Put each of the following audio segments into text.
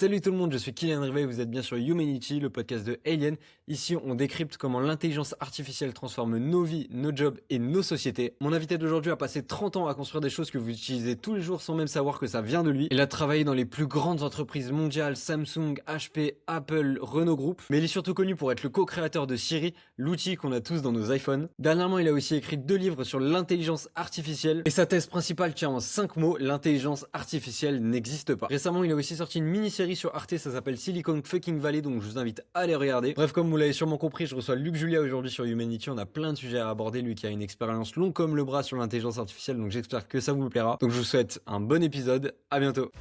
Salut tout le monde, je suis Kylian Rivet et vous êtes bien sur Humanity, le podcast de Alien. Ici, on décrypte comment l'intelligence artificielle transforme nos vies, nos jobs et nos sociétés. Mon invité d'aujourd'hui a passé 30 ans à construire des choses que vous utilisez tous les jours sans même savoir que ça vient de lui. Il a travaillé dans les plus grandes entreprises mondiales, Samsung, HP, Apple, Renault Group. Mais il est surtout connu pour être le co-créateur de Siri, l'outil qu'on a tous dans nos iPhones. Dernièrement, il a aussi écrit 2 livres sur l'intelligence artificielle. Et sa thèse principale tient en 5 mots, l'intelligence artificielle n'existe pas. Récemment, il a aussi sorti une mini-série sur Arte, ça s'appelle Silicon Fucking Valley, donc je vous invite à aller regarder. Bref, comme vous l'avez sûrement compris, je reçois Luc Julia aujourd'hui sur Humanity, on a plein de sujets à aborder, lui qui a une expérience longue comme le bras sur l'intelligence artificielle, donc j'espère que ça vous plaira. Donc je vous souhaite un bon épisode, à bientôt.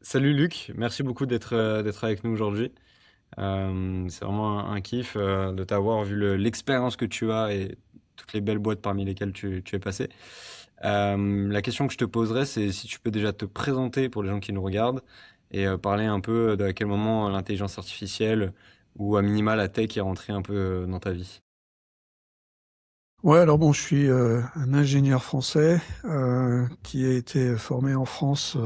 Salut Luc, merci beaucoup d'être avec nous aujourd'hui. C'est vraiment un kiff de t'avoir vu l'expérience que tu as et toutes les belles boîtes parmi lesquelles tu es passé. La question que je te poserais, c'est si tu peux déjà te présenter pour les gens qui nous regardent et parler un peu de à quel moment l'intelligence artificielle ou à minima la tech est rentrée un peu dans ta vie. Ouais, alors bon, je suis, un ingénieur français, qui a été formé en France,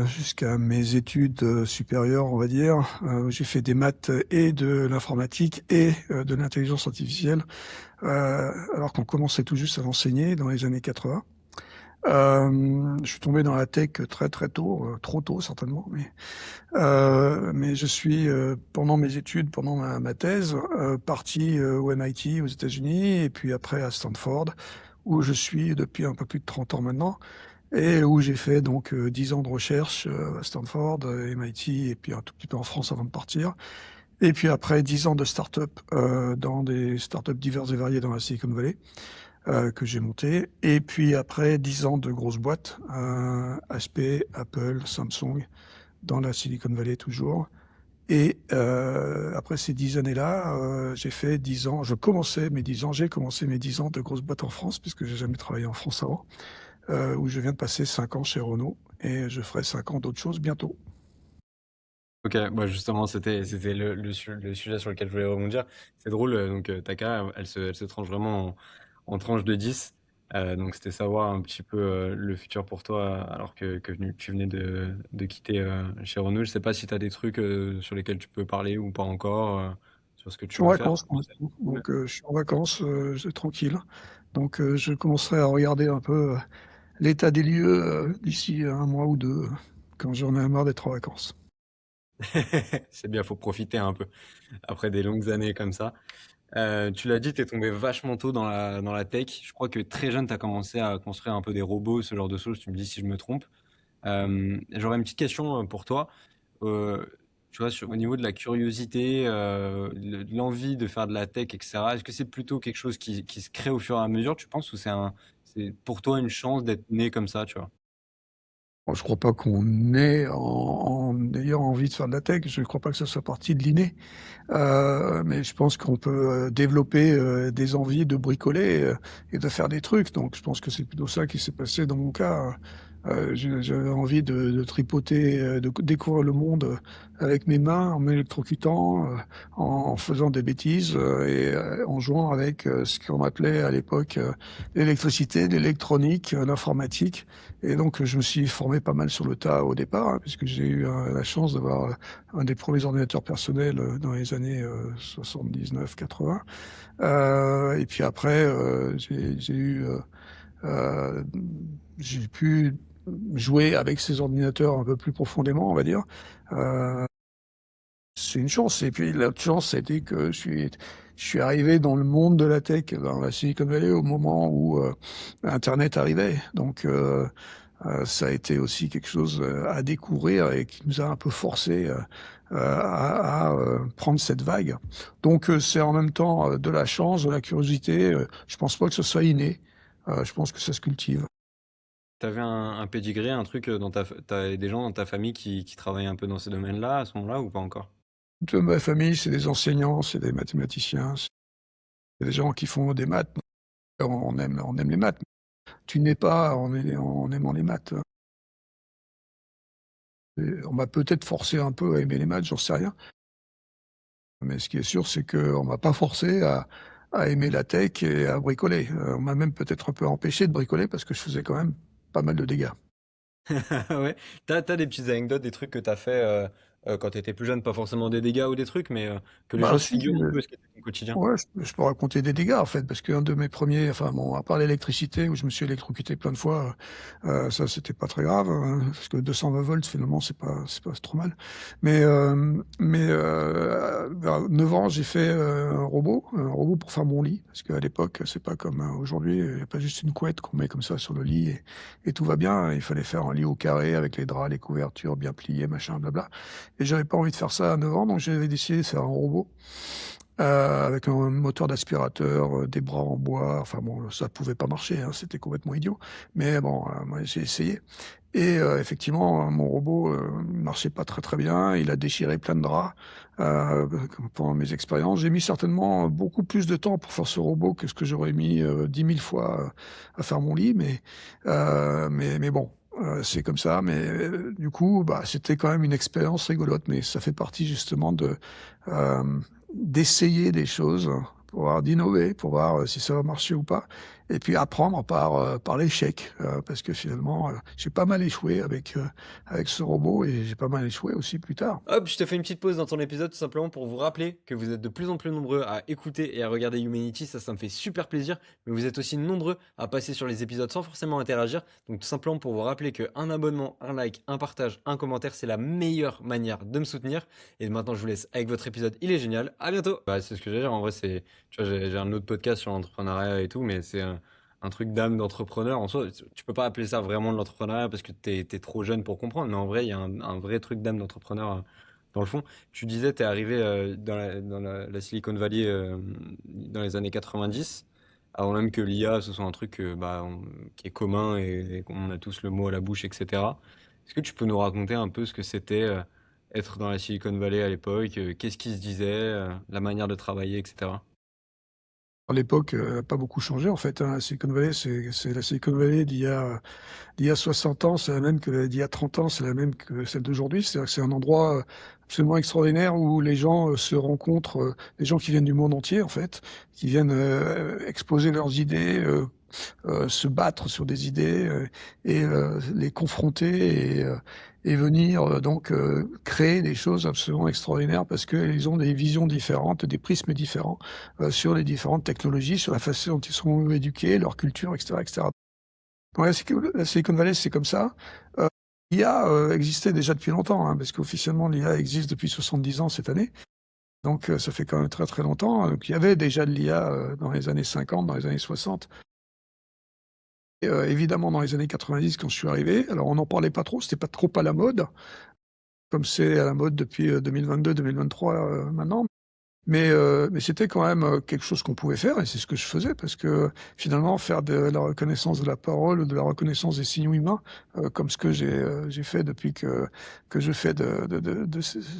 jusqu'à mes études, supérieures, on va dire. J'ai fait des maths et de l'informatique et de l'intelligence artificielle, alors qu'on commençait tout juste à l'enseigner dans les années 80. Je suis tombé dans la tech très, très tôt, trop tôt certainement, mais je suis, pendant mes études, pendant ma thèse, parti, au MIT aux États-Unis et puis après à Stanford, où je suis depuis un peu plus de 30 ans maintenant et où j'ai fait donc, 10 ans de recherche, à Stanford, MIT et puis un tout petit peu en France avant de partir. Et puis après 10 ans de start-up, dans des start-up diverses et variées dans la Silicon Valley, que j'ai montées. Et puis après 10 ans de grosses boîtes, HP, Apple, Samsung, dans la Silicon Valley toujours. Et après ces 10 années-là, j'ai fait 10 ans, j'ai commencé mes 10 ans de grosses boîtes en France, puisque j'ai jamais travaillé en France avant, où je viens de passer 5 ans chez Renault et je ferai 5 ans d'autres choses bientôt. Ok, bah justement, c'était le sujet sur lequel je voulais rebondir. C'est drôle, donc ta carrière, elle se tranche vraiment en tranches de 10. Donc c'était savoir un petit peu le futur pour toi alors que tu venais de quitter chez Renault. Je sais pas si tu as des trucs sur lesquels tu peux parler ou pas encore, sur ce que Je tu suis en veux faire. vacances pour l'instant, Ouais. donc je suis en vacances, c'est tranquille. Donc je commencerai à regarder un peu, l'état des lieux, d'ici 1 mois ou 2, quand j'en ai marre d'être en vacances. C'est bien, faut profiter un peu après des longues années comme ça. Tu l'as dit, t'es tombé vachement tôt dans la tech. Je crois que très jeune, tu as commencé à construire un peu des robots, ce genre de choses. Tu me dis si je me trompe. J'aurais une petite question pour toi. Euh, Tu vois, au niveau de la curiosité, de l'envie de faire de la tech, etc. Est-ce que c'est plutôt quelque chose qui se crée au fur et à mesure, tu penses, ou c'est pour toi une chance d'être né comme ça, tu vois? Bon, je crois pas qu'on ait en ayant envie de faire de la tech, je ne crois pas que ça soit partie de l'inné. Mais je pense qu'on peut, développer, des envies de bricoler, et de faire des trucs. Donc je pense que c'est plutôt ça qui s'est passé dans mon cas. J'avais envie de tripoter, de découvrir le monde, avec mes mains, en m'électrocutant, en faisant des bêtises, en jouant avec, ce qu'on appelait à l'époque, l'électricité, l'électronique, l'informatique. Et donc je me suis formé pas mal sur le tas au départ, hein, puisque j'ai eu, la chance d'avoir, un des premiers ordinateurs personnels, dans les années, 79-80. Et puis après, heu, j'ai pu jouer avec ces ordinateurs un peu plus profondément, on va dire. Heu, c'est une chance et puis l'autre chance, c'était que je suis arrivé dans le monde de la tech, dans la Silicon Valley, au moment où, internet arrivait. Donc ça a été aussi quelque chose, à découvrir et qui nous a un peu forcés, à prendre cette vague. Donc c'est en même temps, de la chance, de la curiosité, je pense pas que ce soit inné, je pense que ça se cultive. T'avais un pédigré, un truc t'avais des gens dans ta famille qui travaillaient un peu dans ces domaines-là à ce moment-là ou pas encore? Toute ma famille, c'est des enseignants, c'est des mathématiciens, c'est des gens qui font des maths. On aime les maths. Tu nais pas en aimant les maths. Et on m'a peut-être forcé un peu à aimer les maths, j'en sais rien. Mais ce qui est sûr, c'est qu'on m'a pas forcé à aimer la tech et à bricoler. On m'a même peut-être un peu empêché de bricoler parce que je faisais quand même pas mal de dégâts. Ouais. T'as des petites anecdotes, des trucs que t'as fait quand t'étais plus jeune, pas forcément des dégâts ou des trucs, mais que les Bah gens se si, figurent un peu ce qui était ton quotidien. ouais, je peux raconter des dégâts en fait, parce qu'un de mes premiers, enfin bon, à part l'électricité où je me suis électrocuté plein de fois, ça c'était pas très grave, parce que 220 volts finalement c'est pas trop mal. Vers 9 ans, j'ai fait un robot pour faire mon lit, parce qu'à l'époque c'est pas comme aujourd'hui, il y a pas juste une couette qu'on met comme ça sur le lit et tout va bien. Il fallait faire un lit au carré avec les draps, les couvertures bien pliées, machin, blabla. Et j'avais pas envie de faire ça à 9 ans, donc j'avais décidé de faire un robot. Avec un moteur d'aspirateur, des bras en bois, enfin bon, ça pouvait pas marcher, hein, c'était complètement idiot. Mais bon, moi j'ai essayé et effectivement, mon robot, marchait pas très, très bien. Il a déchiré plein de draps, pendant mes expériences. J'ai mis certainement beaucoup plus de temps pour faire ce robot que ce que j'aurais mis, 10 000 fois, à faire mon lit, mais bon, c'est comme ça. Mais du coup, bah, c'était quand même une expérience rigolote, mais ça fait partie justement d'essayer des choses, pour voir d'innover, pour voir, si ça va marcher ou pas et puis apprendre par l'échec, parce que finalement, j'ai pas mal échoué avec ce robot et j'ai pas mal échoué aussi plus tard. Hop, je te fais une petite pause dans ton épisode tout simplement pour vous rappeler que vous êtes de plus en plus nombreux à écouter et à regarder Humanity, ça me fait super plaisir, mais vous êtes aussi nombreux à passer sur les épisodes sans forcément interagir, donc tout simplement pour vous rappeler que un abonnement, un like, un partage, un commentaire, c'est la meilleure manière de me soutenir, et maintenant je vous laisse avec votre épisode, il est génial, à bientôt. Bah, c'est ce que j'ai dire, en vrai c'est, tu vois, j'ai un autre podcast sur l'entrepreneuriat et tout, mais c'est un truc d'âme d'entrepreneur en soi. Tu peux pas appeler ça vraiment de l'entrepreneuriat parce que t'es trop jeune pour comprendre, mais en vrai, il y a un vrai truc d'âme d'entrepreneur dans le fond. Tu disais, t'es arrivé la Silicon Valley dans les années 90, avant même que l'IA, ce soit un truc qui est commun et qu'on a tous le mot à la bouche, etc. Est-ce que tu peux nous raconter un peu ce que c'était être dans la Silicon Valley à l'époque, qu'est-ce qui se disait, la manière de travailler, etc. À l'époque, pas beaucoup changé en fait, hein. La Silicon Valley, c'est la Silicon Valley d'il y a 60 ans, c'est la même que d'il y a 30 ans, c'est la même que celle d'aujourd'hui. C'est-à-dire que c'est un endroit, absolument extraordinaire où les gens, se rencontrent, des gens qui viennent du monde entier en fait, qui viennent, exposer leurs idées, se battre sur des idées, et les confronter et venir, donc créer des choses absolument extraordinaires parce qu'ils ont des visions différentes, des prismes différents, sur les différentes technologies, sur la façon dont ils sont éduqués, leur culture et cetera et cetera. Ouais, la Silicon Valley, c'est comme ça. Heu, l'IA, existait déjà depuis longtemps, hein, parce qu'officiellement l'IA existe depuis 70 ans cette année. Donc ça fait quand même très, très longtemps, donc il y avait déjà de l'IA, dans les années 50, dans les années 60. Et évidemment dans les années 90 quand je suis arrivé, alors on n'en parlait pas trop, c'était pas trop à la mode, comme c'est à la mode depuis, 2022-2023, maintenant. Mais c'était quand même, quelque chose qu'on pouvait faire et c'est ce que je faisais parce que finalement faire de la reconnaissance de la parole ou de la reconnaissance des signaux humains, comme ce que j'ai fait depuis que je fais de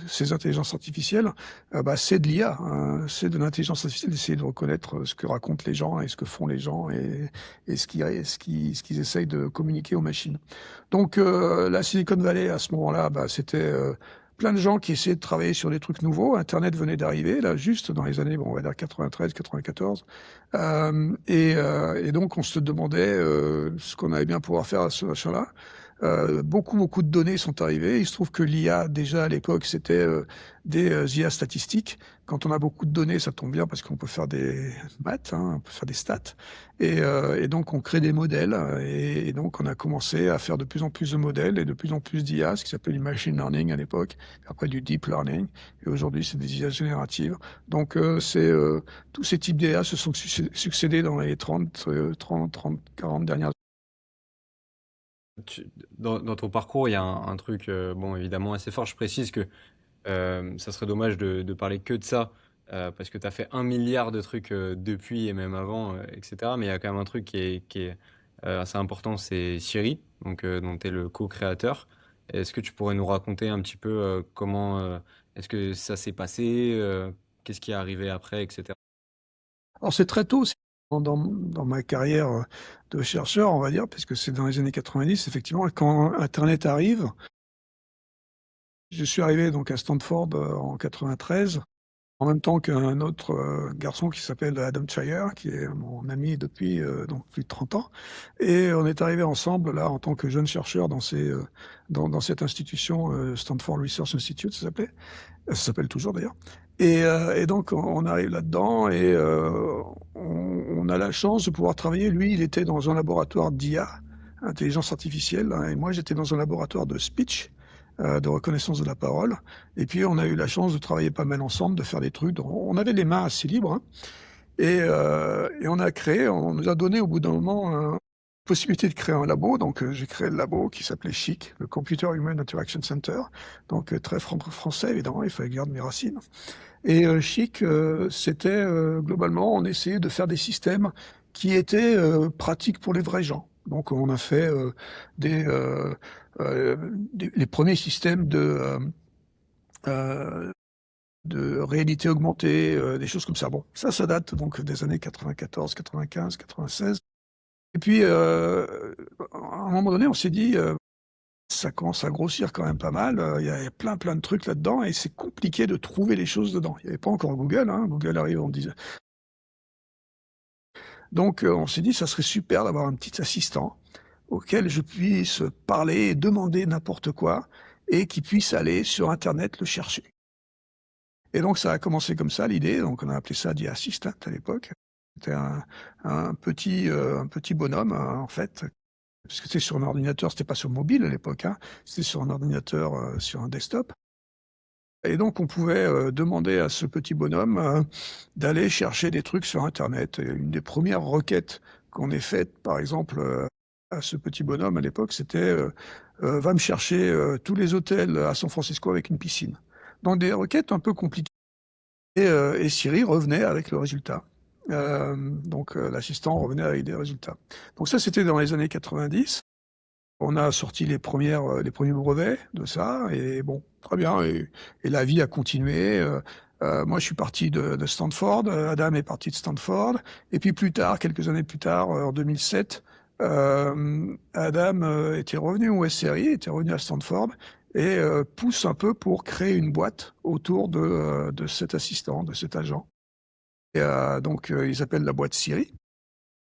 ces intelligences artificielles, bah, c'est de l'IA, hein. C'est de l'intelligence artificielle d'essayer de reconnaître, ce que racontent les gens et ce que font les gens et ce qu'ils essayent de communiquer aux machines. Donc la Silicon Valley à ce moment-là, bah, c'était, plein de gens qui essayaient de travailler sur des trucs nouveaux. Internet venait d'arriver, là, juste dans les années, bon, on va dire 93-94. Et donc, on se demandait ce qu'on allait bien pouvoir faire à ce machin-là. Beaucoup, beaucoup de données sont arrivées. Il se trouve que l'IA, déjà à l'époque, c'était des IA statistiques. Quand on a beaucoup de données, ça tombe bien parce qu'on peut faire des maths, hein, on peut faire des stats. Et donc, on crée des modèles. Et donc, on a commencé à faire de plus en plus de modèles et de plus en plus d'IA, ce qui s'appelle du machine learning à l'époque, après du deep learning. Et aujourd'hui, c'est des IA génératives. Donc, tous ces types d'IA se sont succédés dans les 30, 40 dernières années. Dans ton parcours, il y a un truc, bon, évidemment, assez fort. Je précise que ça serait dommage de parler que de ça, parce que tu as fait 1 milliard de trucs depuis et même avant, etc. Mais il y a quand même un truc qui est assez important, c'est Siri, donc, dont tu es le co-créateur. Est-ce que tu pourrais nous raconter un petit peu comment est-ce que ça s'est passé, qu'est-ce qui est arrivé après, etc. Alors c'est très tôt, c'est dans ma carrière, de chercheur, on va dire, puisque c'est dans les années 90, effectivement, quand internet arrive, Je suis arrivé donc à Stanford, en 93, en même temps qu'un autre, garçon qui s'appelle Adam Shire, qui est mon ami depuis, donc plus de 30 ans, et on est arrivés ensemble là en tant que jeunes chercheurs dans cette institution, Stanford Research Institute ça s'appelait. Ça s'appelle toujours d'ailleurs, et donc on arrive là-dedans et on a la chance de pouvoir travailler. Lui, il était dans un laboratoire d'IA, intelligence artificielle, hein, et moi j'étais dans un laboratoire de speech, de reconnaissance de la parole, et puis on a eu la chance de travailler pas mal ensemble, de faire des trucs dont on avait les mains assez libres, hein, et on nous a donné au bout d'un moment, possibilité de créer un labo. Donc j'ai créé le labo qui s'appelait CHIC, le Computer Human Interaction Center, donc très français évidemment, il fallait que je garde mes racines. Et CHIC, c'était, globalement, on essayait de faire des systèmes qui étaient, pratiques pour les vrais gens. Donc on a fait, des, les premiers systèmes de réalité augmentée, des choses comme ça. Bon, ça date donc des années 94, 95, 96. Et puis, à un moment donné, on s'est dit, ça commence à grossir quand même pas mal, il y a plein de trucs là-dedans et c'est compliqué de trouver les choses dedans. Il y avait pas encore Google, hein, Google arrive en 10. Donc, on s'est dit: «Ça serait super d'avoir un petit assistant auquel je puisse parler et demander n'importe quoi et qui puisse aller sur internet le chercher». Et donc ça a commencé comme ça l'idée, donc on a appelé ça The Assistant à l'époque. C'était un petit bonhomme, en fait, parce que c'était sur un ordinateur, c'était pas sur mobile à l'époque, hein, c'était sur un ordinateur, sur un desktop, et donc on pouvait, demander à ce petit bonhomme, d'aller chercher des trucs sur internet, et une des premières requêtes qu'on ait faites, par exemple, à ce petit bonhomme à l'époque, c'était, «Va me chercher, tous les hôtels à San Francisco avec une piscine». Donc des requêtes un peu compliquées, et Siri revenait avec le résultat. Donc l'assistant revenait avec des résultats. Donc ça, c'était dans les années 90. On a sorti les premiers brevets de ça et bon, très bien, et la vie a continué, moi je suis parti de Stanford, Adam est parti de Stanford, et puis plus tard, quelques années plus tard, en 2007, Adam, était revenu au SRI, était revenu à Stanford et pousse un peu pour créer une boîte autour de cet assistant, de cet agent, et donc ils appellent la boîte Siri.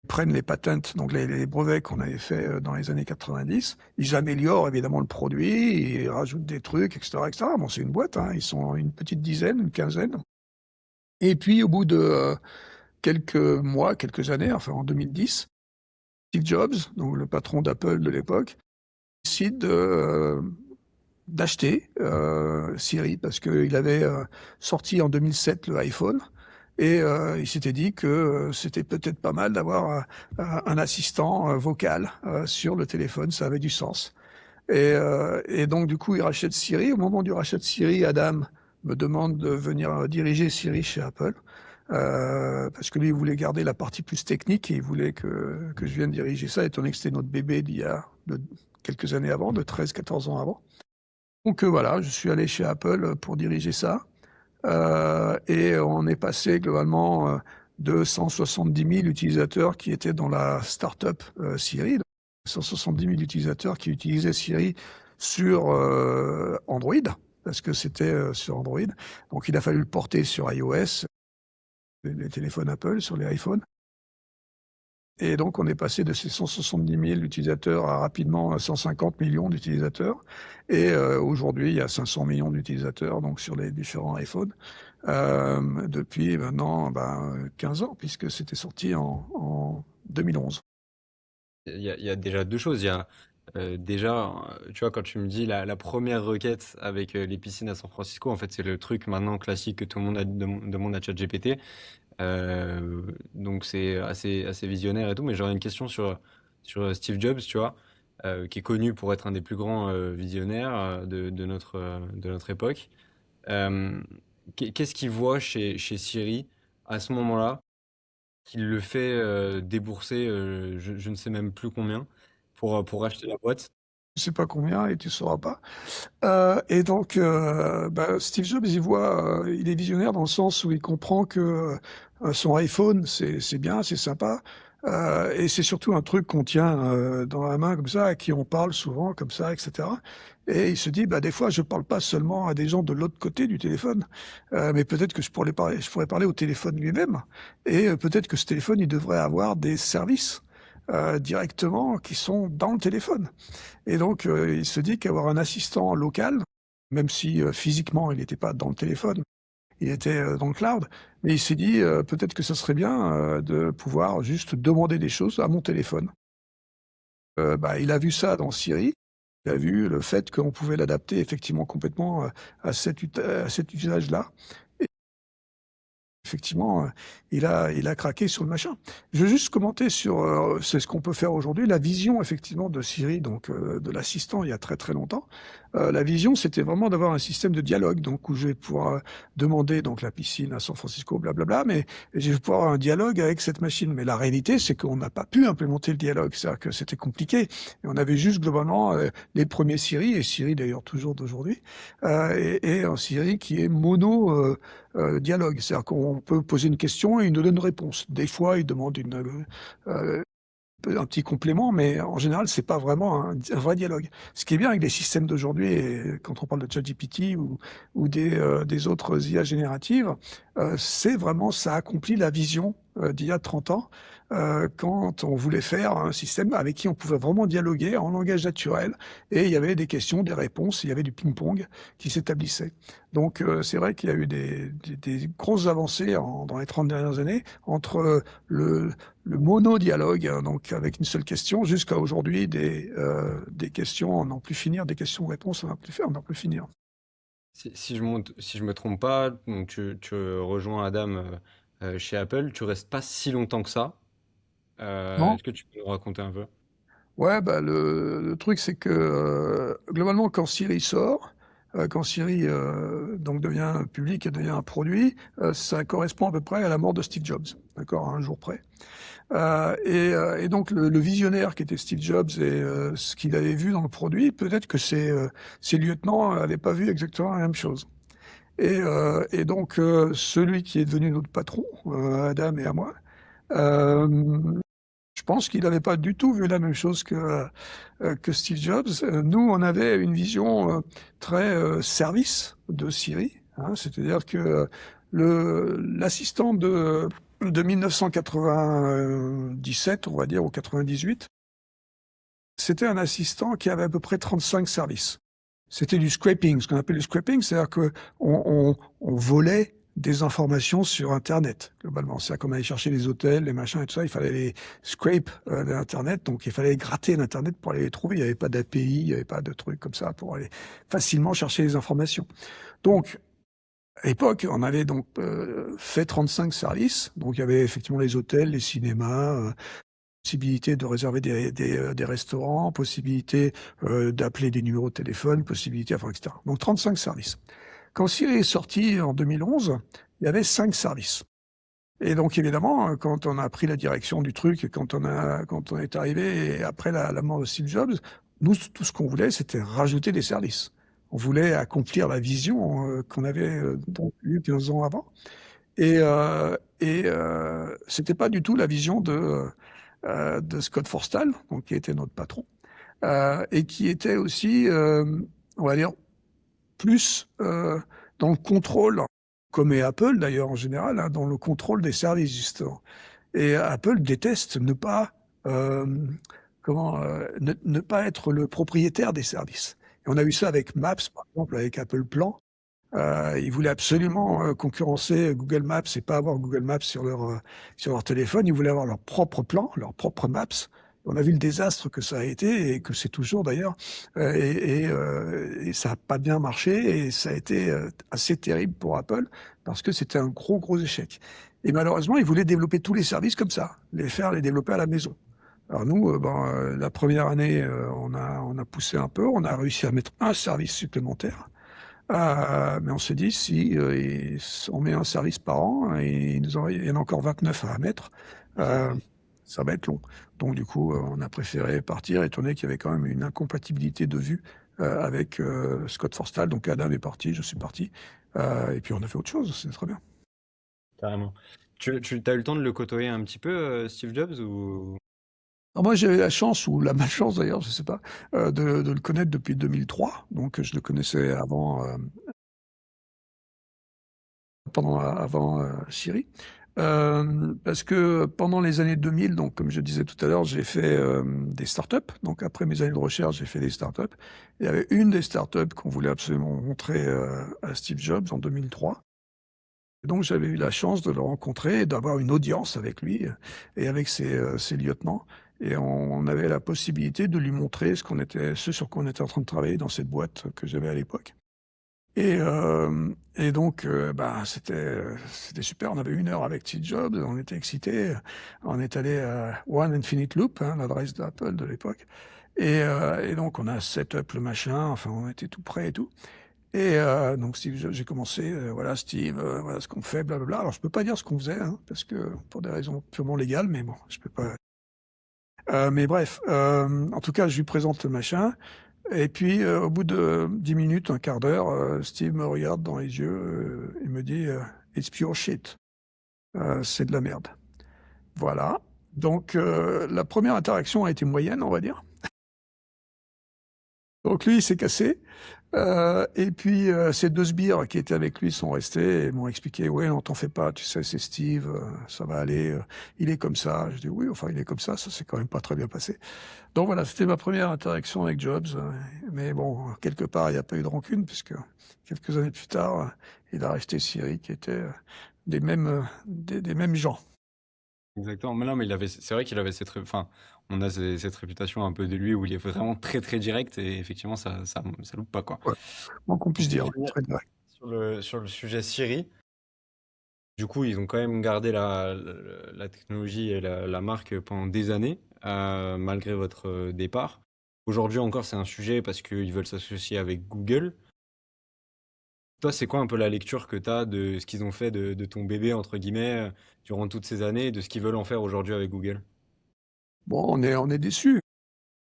Ils prennent les patents, donc les brevets qu'on avait fait, dans les années 90, ils améliorent évidemment le produit, ils rajoutent des trucs, et cetera, et cetera. Bon, c'est une boîte, hein, ils sont une petite dizaine, une quinzaine, et puis au bout de, quelques mois, quelques années, enfin en 2010, Steve Jobs, donc le patron d'Apple de l'époque, décide d'acheter, Siri parce qu'il avait, sorti en 2007 le iPhone, et il s'était dit que, c'était peut-être pas mal d'avoir un assistant, vocal, sur le téléphone, ça avait du sens, et donc du coup, il rachète Siri. Au moment du rachat de Siri, Adam me demande de venir, diriger Siri chez Apple, parce que lui, il voulait garder la partie plus technique et il voulait que je vienne diriger ça, étant donné que c'était notre bébé de quelques années avant, de 13-14 ans avant. Donc voilà, je suis allé chez Apple, pour diriger ça. Et on est passé globalement, de 170 000 utilisateurs qui étaient dans la start-up, Siri, 170 000 utilisateurs qui utilisaient Siri sur, Android, parce que c'était, sur Android. Donc il a fallu le porter sur iOS, les téléphones Apple, sur les iPhones. Et donc on est passé de ces 170 000 utilisateurs à rapidement 150 millions d'utilisateurs, et aujourd'hui il y a 500 millions d'utilisateurs donc sur les différents iPhones, depuis maintenant, 15 ans puisque c'était sorti en 2011. Il y a déjà deux choses. Il y a déjà, tu vois, quand tu me dis la première requête avec les piscines à San Francisco, en fait, c'est le truc maintenant classique que tout le monde demande à ChatGPT. Donc c'est assez visionnaire et tout. Mais j'aurais une question sur Steve Jobs, tu vois, qui est connu pour être un des plus grands visionnaires de notre époque. Euh, Qu'est-ce qu'il voit chez Siri à ce moment-là qui le fait débourser, je ne sais même plus combien, pour acheter la boîte? Je sais pas combien et tu sauras pas. Et donc, Steve Jobs, il est visionnaire dans le sens où il comprend que son iPhone, c'est bien, c'est sympa, Et c'est surtout un truc qu'on tient dans la main comme ça, à qui on parle souvent comme ça, etc. Et il se dit, bah, des fois, je parle pas seulement à des gens de l'autre côté du téléphone, mais peut-être que je pourrais parler au téléphone lui-même. Et peut-être que ce téléphone, il devrait avoir des services directement qui sont dans le téléphone. Et donc, il se dit qu'avoir un assistant local, même si physiquement, il n'était pas dans le téléphone, il était dans le cloud, mais il s'est dit peut-être que ça serait bien de pouvoir juste demander des choses à mon téléphone. Bah, il a vu ça dans Siri, il a vu le fait qu'on pouvait l'adapter effectivement complètement à cet usage-là. Effectivement, il a craqué sur le machin. Je veux juste commenter sur, c'est ce qu'on peut faire aujourd'hui, la vision effectivement de Siri, donc de l'assistant il y a très, très longtemps. La vision, c'était vraiment d'avoir un système de dialogue, donc où je vais pouvoir, demander donc la piscine à San Francisco, blablabla, mais je vais pouvoir avoir un dialogue avec cette machine. Mais la réalité, c'est qu'on n'a pas pu implémenter le dialogue, c'est-à-dire que c'était compliqué et on avait juste globalement, les premiers Siri et Siri d'ailleurs toujours d'aujourd'hui, et un Siri qui est mono, dialogue. C'est-à-dire qu'on peut poser une question et il nous donne une réponse. Des fois, il demande un petit complément, mais en général, c'est pas vraiment un vrai dialogue. Ce qui est bien avec les systèmes d'aujourd'hui, et quand on parle de ChatGPT ou des autres IA génératives, c'est vraiment, ça accomplit la vision d'il y a 30 ans, quand on voulait faire un système avec qui on pouvait vraiment dialoguer en langage naturel, et il y avait des questions, des réponses, il y avait du ping-pong qui s'établissait. Donc c'est vrai qu'il y a eu des grosses avancées dans les 30 dernières années entre le monodialogue, hein, donc avec une seule question, jusqu'à aujourd'hui des questions en n'en plus finir, des questions-réponses en n'en plus finir. Si je me trompe pas, donc tu rejoins Adam chez Apple, tu restes pas si longtemps que ça. Non? Est-ce que tu peux nous raconter un peu? Ouais, bah le truc, c'est que globalement, quand Siri sort, quand Siri donc devient public et devient un produit, ça correspond à peu près à la mort de Steve Jobs, d'accord, à un jour près. Et donc le visionnaire qui était Steve Jobs et ce qu'il avait vu dans le produit, peut-être que ses lieutenants n'avaient pas vu exactement la même chose. Et donc celui qui est devenu notre patron, Adam et à moi, je pense qu'il n'avait pas du tout vu la même chose que Steve Jobs. Nous, on avait une vision très service de Siri, hein, c'est-à-dire que l'assistant de 1997, on va dire, ou 98, c'était un assistant qui avait à peu près 35 services. C'était du scraping, ce qu'on appelle du scraping, c'est-à-dire qu'on volait des informations sur Internet, globalement. C'est-à-dire qu'on allait chercher les hôtels, les machins et tout ça, il fallait les scrape l'Internet, donc il fallait gratter l'Internet pour aller les trouver. Il n'y avait pas d'API, il n'y avait pas de trucs comme ça pour aller facilement chercher les informations. Donc, à l'époque, on avait donc fait 35 services, donc il y avait effectivement les hôtels, les cinémas, possibilité de réserver des restaurants, possibilité d'appeler des numéros de téléphone, possibilité, enfin, etc. Donc 35 services. Quand Siri est sorti en 2011, il y avait 5 services. Et donc évidemment, quand on a pris la direction du truc, quand on est arrivé et après la mort de Steve Jobs, nous, tout ce qu'on voulait, c'était rajouter des services. On voulait accomplir la vision qu'on avait donc eue 15 ans avant. Et c'était pas du tout la vision de Scott Forstall, donc qui était notre patron, et qui était aussi, on va dire, plus dans le contrôle, comme est Apple d'ailleurs en général, hein, dans le contrôle des services justement. Et Apple déteste ne pas, ne pas être le propriétaire des services. Et on a eu ça avec Maps, par exemple, avec Apple Plan. Ils voulaient absolument concurrencer Google Maps et pas avoir Google Maps sur leur téléphone. Ils voulaient avoir leur propre plan, leur propre Maps. On a vu le désastre que ça a été et que c'est toujours d'ailleurs. Et ça n'a pas bien marché et ça a été assez terrible pour Apple parce que c'était un gros, gros échec. Et malheureusement, ils voulaient développer tous les services comme ça, les développer à la maison. Alors nous, la première année, on a poussé un peu, on a réussi à mettre un service supplémentaire. Mais on s'est dit, si on met un service par an, et il y en a encore 29 à mettre, euh, ça va être long. Donc du coup, on a préféré partir, étant donné qu'il y avait quand même une incompatibilité de vue avec Scott Forstall. Donc Adam est parti, je suis parti, et puis on a fait autre chose, c'est très bien. Carrément. Tu as eu le temps de le côtoyer un petit peu, Steve Jobs, ou... Alors moi, j'avais la chance ou la malchance d'ailleurs, je sais pas, de le connaître depuis 2003. Donc je le connaissais avant, avant Siri. Parce que pendant les années 2000, donc comme je disais tout à l'heure, j'ai fait des startups. Donc après mes années de recherche, j'ai fait des startups. Il y avait une des startups qu'on voulait absolument montrer à Steve Jobs en 2003. Et donc j'avais eu la chance de le rencontrer et d'avoir une audience avec lui et avec ses lieutenants. Et on avait la possibilité de lui montrer ce sur quoi on était en train de travailler dans cette boîte que j'avais à l'époque. Et donc, bah, c'était super. On avait 1 heure avec Steve Jobs, on était excités. On est allé à One Infinite Loop, hein, l'adresse d'Apple de l'époque. Et donc, on a set up le machin. Enfin, on était tout prêt et tout. Et donc, Steve Jobs, j'ai commencé. Voilà, Steve, voilà ce qu'on fait, blablabla. Alors, je peux pas dire ce qu'on faisait, hein, parce que pour des raisons purement légales, mais bon, je peux pas. Mais bref, en tout cas, je lui présente le machin. Et puis, au bout de 10 minutes, un quart d'heure, Steve me regarde dans les yeux et me dit It's pure shit. C'est de la merde. Voilà. Donc, la première interaction a été moyenne, on va dire. Donc, lui, il s'est cassé. Et puis, ces 2 sbires qui étaient avec lui sont restés et m'ont expliqué ouais, non, t'en fais pas, tu sais, c'est Steve, ça va aller, il est comme ça. Je dis oui, enfin, il est comme ça s'est quand même pas très bien passé. Donc voilà, c'était ma première interaction avec Jobs. Mais bon, quelque part, il n'y a pas eu de rancune, puisque quelques années plus tard, il a racheté Siri, qui était des mêmes gens. Exactement. Mais non, mais c'est vrai qu'il avait enfin, on a cette réputation un peu de lui où il est vraiment très très direct et effectivement ça loupe pas, quoi. Ouais, moins qu'on puisse Pour dire, ouais, finir très direct. sur le sujet Siri, du coup, ils ont quand même gardé la technologie et la marque pendant des années, malgré votre départ. Aujourd'hui encore, c'est un sujet parce qu'ils veulent s'associer avec Google. Toi, c'est quoi un peu la lecture que tu as de ce qu'ils ont fait de ton bébé, entre guillemets, durant toutes ces années et de ce qu'ils veulent en faire aujourd'hui avec Google? Bon, on est déçus,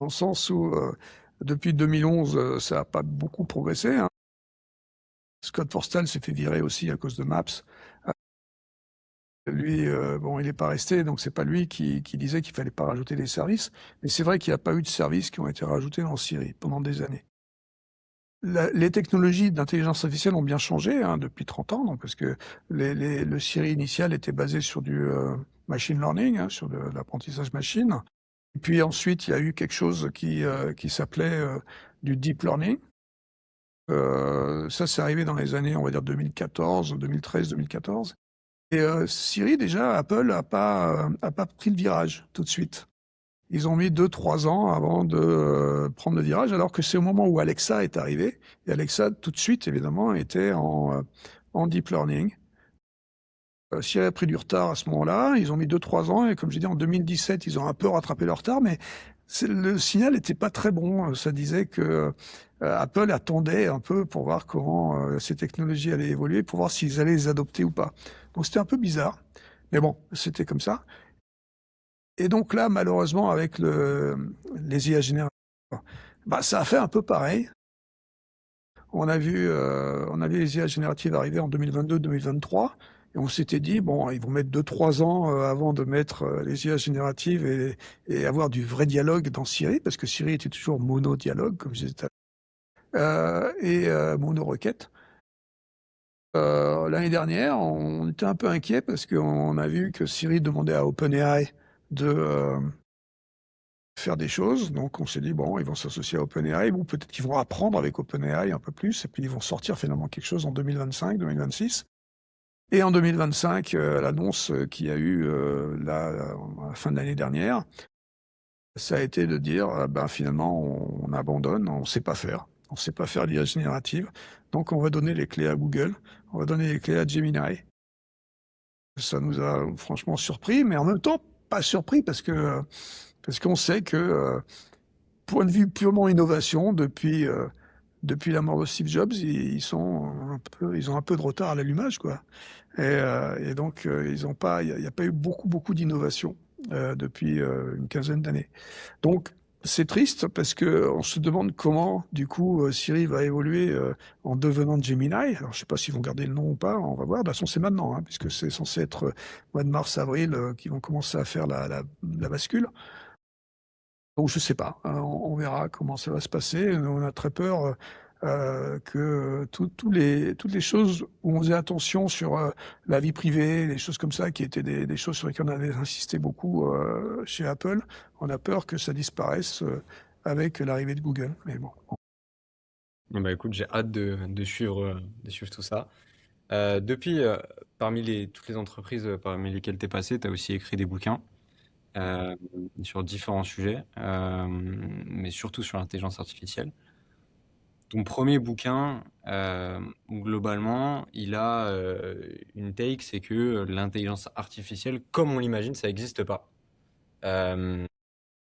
dans le sens où, depuis 2011, ça n'a pas beaucoup progressé, hein. Scott Forstall s'est fait virer aussi à cause de Maps. Lui, bon, il n'est pas resté, donc c'est pas lui qui disait qu'il fallait pas rajouter des services. Mais c'est vrai qu'il n'y a pas eu de services qui ont été rajoutés dans Siri pendant des années. Les technologies d'intelligence artificielle ont bien changé, hein, depuis 30 ans, donc, parce que le Siri initial était basé sur du machine learning, hein, sur de l'apprentissage machine. Et puis ensuite, il y a eu quelque chose qui s'appelait du deep learning. Ça, c'est arrivé dans les années, on va dire 2014, 2013, 2014. Et Siri, déjà, Apple a pas pris le virage tout de suite. Ils ont mis 2-3 ans avant de prendre le virage, alors que c'est au moment où Alexa est arrivé. Et Alexa, tout de suite, évidemment, était en deep learning. Siri a pris du retard à ce moment-là. Ils ont mis 2-3 ans. Et comme j'ai dit, en 2017, ils ont un peu rattrapé leur retard. Mais le signal n'était pas très bon. Ça disait que Apple attendait un peu pour voir comment ces technologies allaient évoluer, pour voir s'ils allaient les adopter ou pas. Donc c'était un peu bizarre. Mais bon, c'était comme ça. Et donc là, malheureusement, avec les IA génératives, bah, ça a fait un peu pareil. On a vu les IA génératives arriver en 2022-2023, et on s'était dit, bon, ils vont mettre 2-3 ans avant de mettre les IA génératives et avoir du vrai dialogue dans Siri, parce que Siri était toujours mono-dialogue, comme je disais tout à l'heure, et mono-requête. L'année dernière, on était un peu inquiet parce qu'on a vu que Siri demandait à OpenAI de faire des choses. Donc on s'est dit, bon, ils vont s'associer à OpenAI, ou peut-être qu'ils vont apprendre avec OpenAI un peu plus, et puis ils vont sortir finalement quelque chose en 2025, 2026. Et en 2025, l'annonce qu'il y a eu là, à la fin de l'année dernière, ça a été de dire, ben, finalement, on abandonne, on ne sait pas faire. On ne sait pas faire l'IA générative. Donc on va donner les clés à Google, on va donner les clés à Gemini. Ça nous a franchement surpris, mais en même temps, pas surpris parce qu'on sait que point de vue purement innovation, depuis la mort de Steve Jobs, ils ont un peu de retard à l'allumage, quoi. Et donc, il n'y a pas eu beaucoup d'innovation depuis une quinzaine d'années. Donc, C'est triste parce qu'on se demande comment, du coup, Siri va évoluer, en devenant Gemini. Alors je sais pas s'ils vont garder le nom ou pas, on va voir. De toute façon, c'est maintenant, hein, puisque c'est censé être, mois de mars, avril, qu'ils vont commencer à faire la bascule. Donc je sais pas, on verra comment ça va se passer. On a très peur, que toutes les choses où on faisait attention sur, la vie privée, les choses comme ça qui étaient des choses sur lesquelles on avait insisté beaucoup, chez Apple, on a peur que ça disparaisse, avec l'arrivée de Google. Mais bon. Bon, bah écoute, j'ai hâte de suivre tout ça. Depuis, parmi toutes les entreprises parmi lesquelles tu es passé, tu as aussi écrit des bouquins euh, sur différents sujets, mais surtout sur l'intelligence artificielle. Ton premier bouquin, globalement, il a une take, c'est que l'intelligence artificielle, comme on l'imagine, ça n'existe pas. Euh,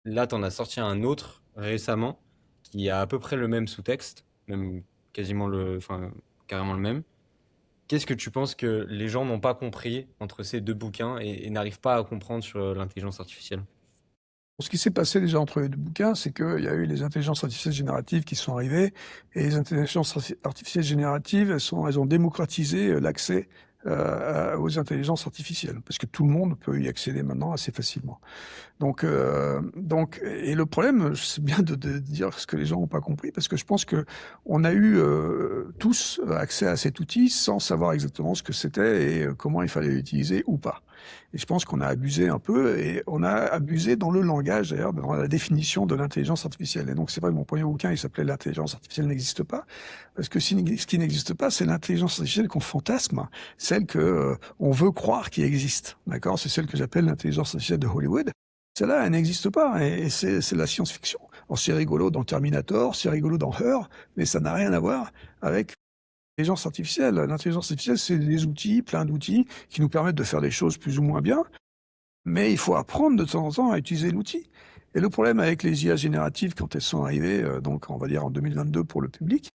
Là, tu en as sorti un autre récemment qui a à peu près le même sous-texte, même quasiment enfin, carrément le même. Qu'est-ce que tu penses que les gens n'ont pas compris entre ces deux bouquins et n'arrivent pas à comprendre sur l'intelligence artificielle? Ce qui s'est passé déjà entre les 2 bouquins, c'est qu'il y a eu les intelligences artificielles génératives qui sont arrivées et les intelligences artificielles génératives, elles ont démocratisé, l'accès, aux intelligences artificielles. Parce que tout le monde peut y accéder maintenant assez facilement. Donc et le problème, c'est bien de dire ce que les gens n'ont pas compris, parce que je pense qu'on a eu, tous accès à cet outil sans savoir exactement ce que c'était et comment il fallait l'utiliser ou pas. Et je pense qu'on a abusé un peu et on a abusé dans le langage d'ailleurs, dans la définition de l'intelligence artificielle. Et donc c'est vrai que mon premier bouquin, il s'appelait «L'intelligence artificielle n'existe pas», parce que ce qui n'existe pas, c'est l'intelligence artificielle qu'on fantasme, celle que, on veut croire qui existe, d'accord? C'est celle que j'appelle l'intelligence artificielle de Hollywood. Celle-là, elle n'existe pas et c'est de la science-fiction. Alors c'est rigolo dans Terminator, c'est rigolo dans Her, mais ça n'a rien à voir avec l'intelligence artificielle. L'intelligence artificielle, c'est des outils, plein d'outils qui nous permettent de faire des choses plus ou moins bien, mais il faut apprendre de temps en temps à utiliser l'outil. Et le problème avec les IA génératives quand elles sont arrivées, donc on va dire en 2022 pour le public,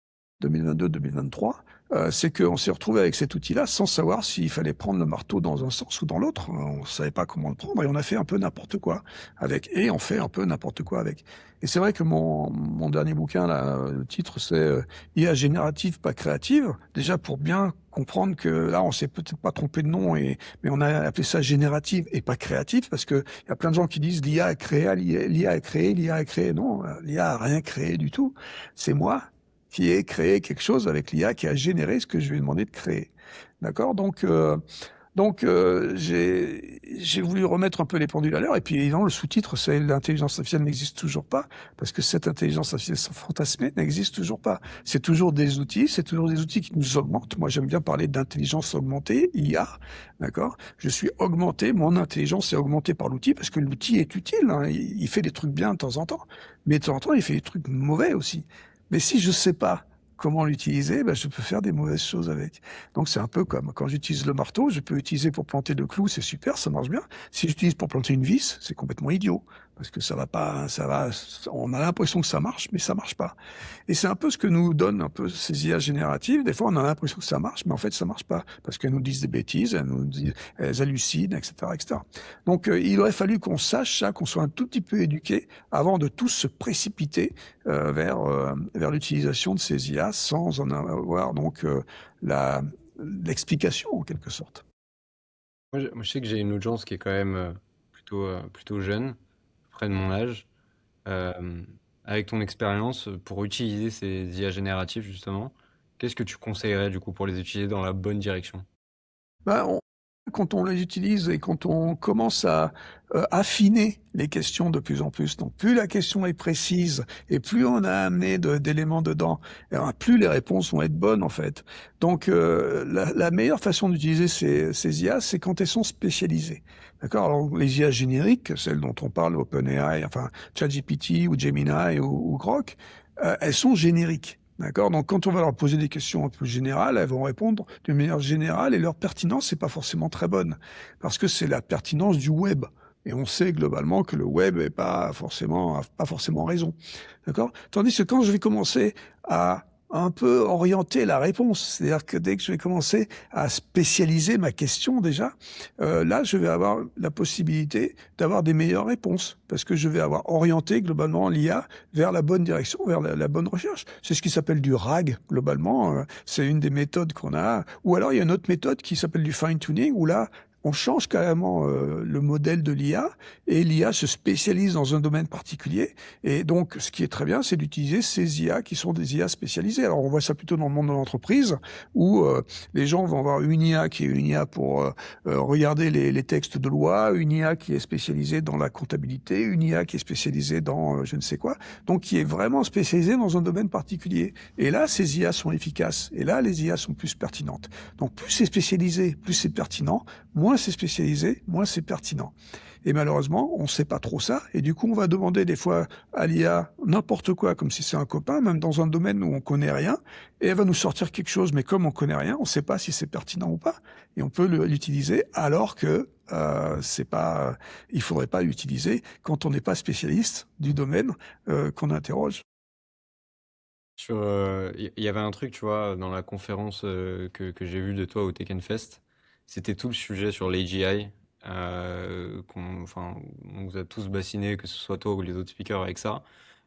2022-2023, c'est qu'on s'est retrouvé avec cet outil-là sans savoir s'il fallait prendre le marteau dans un sens ou dans l'autre. On savait pas comment le prendre et on a fait un peu n'importe quoi avec. Et on fait un peu n'importe quoi avec. Et c'est vrai que mon dernier bouquin, là, le titre, c'est IA générative, pas créative. Déjà pour bien comprendre que là, on s'est peut-être pas trompé de nom, mais on a appelé ça générative et pas créative parce que il y a plein de gens qui disent l'IA a créé, l'IA a créé, l'IA a créé. Non, l'IA a rien créé du tout. C'est moi qui ai créé quelque chose avec l'IA qui a généré ce que je lui ai demandé de créer. D'accord? Donc, j'ai voulu remettre un peu les pendules à l'heure. Et puis, évidemment, le sous-titre, c'est l'intelligence artificielle n'existe toujours pas, parce que cette intelligence artificielle fantasmée n'existe toujours pas. C'est toujours des outils qui nous augmentent. Moi, j'aime bien parler d'intelligence augmentée, IA, d'accord? Je suis augmenté, mon intelligence est augmentée par l'outil, parce que l'outil est utile, hein. Il fait des trucs bien de temps en temps, mais de temps en temps, il fait des trucs mauvais aussi. Mais si je sais pas comment l'utiliser, ben, je peux faire des mauvaises choses avec. Donc c'est un peu comme quand j'utilise le marteau, je peux l'utiliser pour planter le clou, c'est super, ça marche bien. Si j'utilise pour planter une vis, c'est complètement idiot. Parce que ça va pas, on a l'impression que ça marche, mais ça marche pas. Et c'est un peu ce que nous donnent un peu ces IA génératives. Des fois, on a l'impression que ça marche, mais en fait, ça marche pas. Parce qu'elles nous disent des bêtises, elles hallucinent, etc., etc. Donc, il aurait fallu qu'on sache ça, qu'on soit un tout petit peu éduqué avant de tous se précipiter vers l'utilisation de ces IA sans en avoir donc la l'explication en quelque sorte. Moi, je sais que j'ai une audience qui est quand même plutôt jeune, près de mon âge. Euh, Avec ton expérience, pour utiliser ces IA génératives, justement, qu'est-ce que tu conseillerais du coup pour les utiliser dans la bonne direction? Bah, quand on les utilise et quand on commence à affiner les questions de plus en plus, donc plus la question est précise et plus on a amené d'éléments dedans, et ben, plus les réponses vont être bonnes en fait. Donc la meilleure façon d'utiliser ces IA, c'est quand elles sont spécialisées. D'accord? Alors les IA génériques, celles dont on parle, OpenAI, enfin ChatGPT ou Gemini ou Grok, elles sont génériques. D'accord? Donc, quand on va leur poser des questions un peu générales, elles vont répondre d'une manière générale et leur pertinence, c'est pas forcément très bonne. Parce que c'est la pertinence du web. Et on sait globalement que le web a pas forcément raison. D'accord? Tandis que quand je vais commencer à un peu orienter la réponse. C'est-à-dire que dès que je vais commencer à spécialiser ma question déjà, là, je vais avoir la possibilité d'avoir des meilleures réponses parce que je vais avoir orienté globalement l'IA vers la bonne direction, vers la bonne recherche. C'est ce qui s'appelle du RAG globalement. C'est une des méthodes qu'on a. Ou alors il y a une autre méthode qui s'appelle du fine-tuning où là, on change carrément le modèle de l'IA et l'IA se spécialise dans un domaine particulier. Et donc, ce qui est très bien, c'est d'utiliser ces IA qui sont des IA spécialisées. Alors, on voit ça plutôt dans le monde de l'entreprise où les gens vont avoir une IA qui est une IA pour regarder les textes de loi, une IA qui est spécialisée dans la comptabilité, une IA qui est spécialisée dans je ne sais quoi, donc qui est vraiment spécialisée dans un domaine particulier. Et là, ces IA sont efficaces. Et là, les IA sont plus pertinentes. Donc, plus c'est spécialisé, plus c'est pertinent, moins c'est spécialisé, moins c'est pertinent. Et malheureusement, on ne sait pas trop ça. Et du coup, on va demander des fois à l'IA n'importe quoi, comme si c'est un copain, même dans un domaine où on connaît rien. Et elle va nous sortir quelque chose, mais comme on connaît rien, on ne sait pas si c'est pertinent ou pas. Et on peut l'utiliser alors que c'est pas, il faudrait pas l'utiliser quand on n'est pas spécialiste du domaine qu'on interroge. Il y avait un truc, tu vois, dans la conférence que j'ai vue de toi au Tekken Fest, c'était tout le sujet sur l'AGI. Enfin, on vous a tous bassiné, que ce soit toi ou les autres speakers avec ça.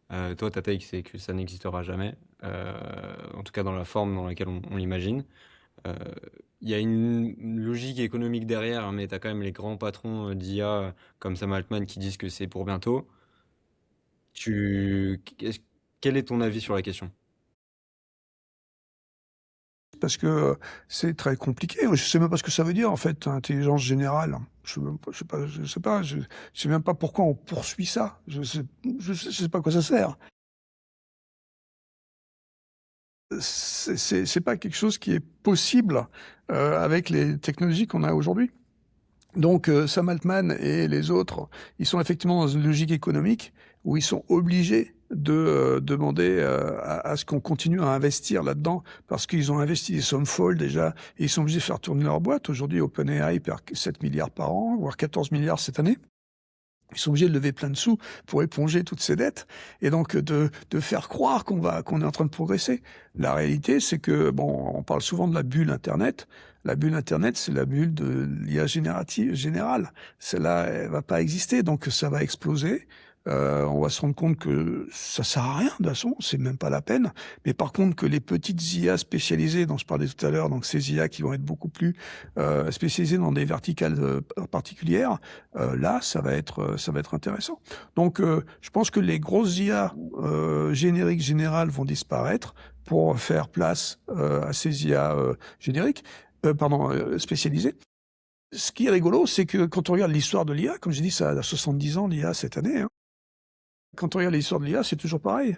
Toi, ta take, c'est que ça n'existera jamais, en tout cas dans la forme dans laquelle on l'imagine. Euh, Il y a une logique économique derrière, hein, mais tu as quand même les grands patrons d'IA comme Sam Altman qui disent que c'est pour bientôt. Quel est ton avis sur la question? Parce que c'est très compliqué. Je sais même pas ce que ça veut dire en fait, intelligence générale. Je sais même pas pourquoi on poursuit ça. Je sais pas à quoi ça sert. C'est pas quelque chose qui est possible avec les technologies qu'on a aujourd'hui. Donc Sam Altman et les autres, ils sont effectivement dans une logique économique où ils sont obligés de demander à ce qu'on continue à investir là-dedans parce qu'ils ont investi des sommes folles déjà et ils sont obligés de faire tourner leur boîte. Aujourd'hui, OpenAI perd 7 milliards par an, voire 14 milliards cette année. Ils sont obligés de lever plein de sous pour éponger toutes ces dettes et donc de faire croire qu'on est en train de progresser. La réalité, c'est que, bon, on parle souvent de la bulle Internet. La bulle Internet, c'est la bulle de l'IA générative générale. Celle-là, elle va pas exister, donc ça va exploser. On va se rendre compte que ça sert à rien, de toute façon, c'est même pas la peine. Mais par contre, que les petites IA spécialisées dont je parlais tout à l'heure, donc ces IA qui vont être beaucoup plus spécialisées dans des verticales particulières, là, ça va être intéressant. Donc, je pense que les grosses IA génériques générales vont disparaître pour faire place à ces IA génériques, spécialisées. Ce qui est rigolo, c'est que quand on regarde l'histoire de l'IA, comme j'ai dit, ça a 70 ans l'IA cette année, hein. Quand on regarde l'histoire de l'IA, c'est toujours pareil.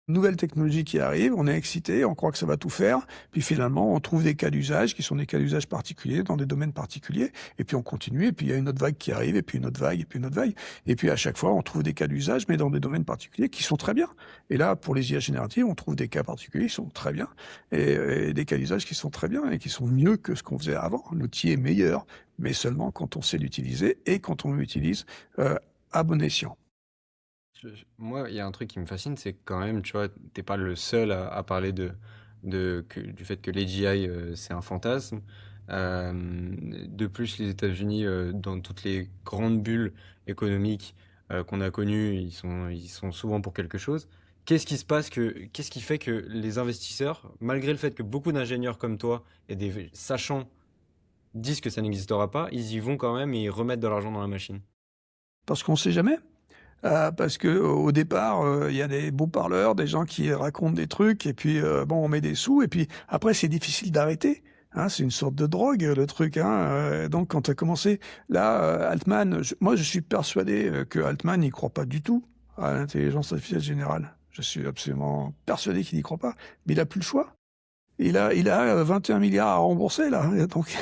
Nouvelle technologie qui arrive, on est excité, on croit que ça va tout faire, puis finalement on trouve des cas d'usage qui sont des cas d'usage particuliers dans des domaines particuliers, et puis on continue, et puis il y a une autre vague qui arrive, et puis une autre vague, et puis une autre vague, et puis à chaque fois on trouve des cas d'usage, mais dans des domaines particuliers qui sont très bien. Et là, pour les IA génératives, on trouve des cas particuliers qui sont très bien, et des cas d'usage qui sont très bien, et qui sont mieux que ce qu'on faisait avant. L'outil est meilleur, mais seulement quand on sait l'utiliser, et quand on l'utilise à bon escient. Moi, il y a un truc qui me fascine, c'est que quand même, tu vois, t'es pas le seul à parler du fait que l'AGI, c'est un fantasme. Euh, de plus, les États-Unis, dans toutes les grandes bulles économiques qu'on a connues, ils sont souvent pour quelque chose. Qu'est-ce qui fait que les investisseurs, malgré le fait que beaucoup d'ingénieurs comme toi et des sachants disent que ça n'existera pas, ils y vont quand même et ils remettent de l'argent dans la machine? Parce qu'on ne sait jamais. Parce que au départ, il y a des beaux parleurs, des gens qui racontent des trucs, et puis bon, on met des sous, et puis après c'est difficile d'arrêter. Hein, c'est une sorte de drogue le truc. Hein, donc quand tu as commencé, là, Altman, moi je suis persuadé que Altman n'y croit pas du tout à l'intelligence artificielle générale. Je suis absolument persuadé qu'il n'y croit pas, mais il a plus le choix. Il a 21 milliards à rembourser, là. Donc,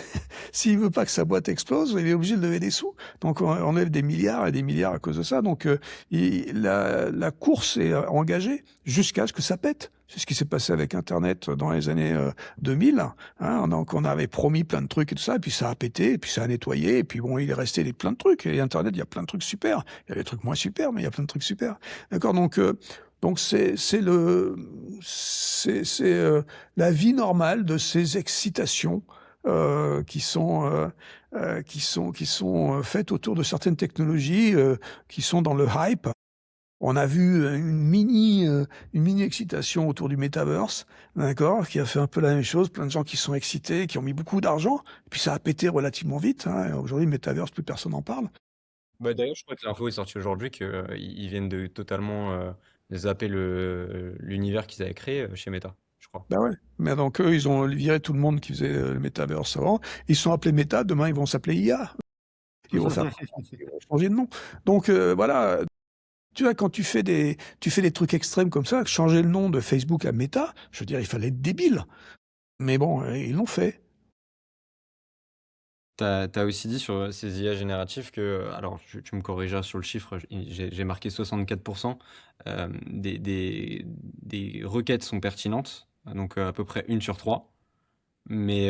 s'il veut pas que sa boîte explose, il est obligé de lever des sous. Donc, on lève des milliards et des milliards à cause de ça. Donc, la course est engagée jusqu'à ce que ça pète. C'est ce qui s'est passé avec Internet dans les années 2000. Hein. Donc, on avait promis plein de trucs et tout ça, et puis ça a pété, et puis ça a nettoyé, et puis bon, il est resté plein de trucs. Et Internet, il y a plein de trucs super. Il y a des trucs moins super, mais il y a plein de trucs super. D'accord. Donc, Donc c'est la vie normale de ces excitations qui sont faites autour de certaines technologies qui sont dans le hype. On a vu une mini excitation autour du metaverse, d'accord, qui a fait un peu la même chose. Plein de gens qui sont excités, qui ont mis beaucoup d'argent, et puis ça a pété relativement vite, hein. Aujourd'hui, le metaverse, plus personne n'en parle. Bah, d'ailleurs, je crois que l'info est sortie aujourd'hui qu'ils ils viennent de totalement zapper l'univers qu'ils avaient créé chez Meta, je crois. Bah ouais. Mais donc eux, ils ont viré tout le monde qui faisait le metaverse avant. Ils sont appelés Meta, demain ils vont s'appeler IA. Ils vont faire, ils vont changer de nom. Donc voilà. Tu vois, quand tu fais des trucs extrêmes comme ça, changer le nom de Facebook à Meta, je veux dire, il fallait être débile. Mais bon, ils l'ont fait. T'as aussi dit sur ces IA génératifs que, alors tu me corrigeras sur le chiffre, j'ai marqué 64%, des requêtes sont pertinentes, donc à peu près une sur trois. Mais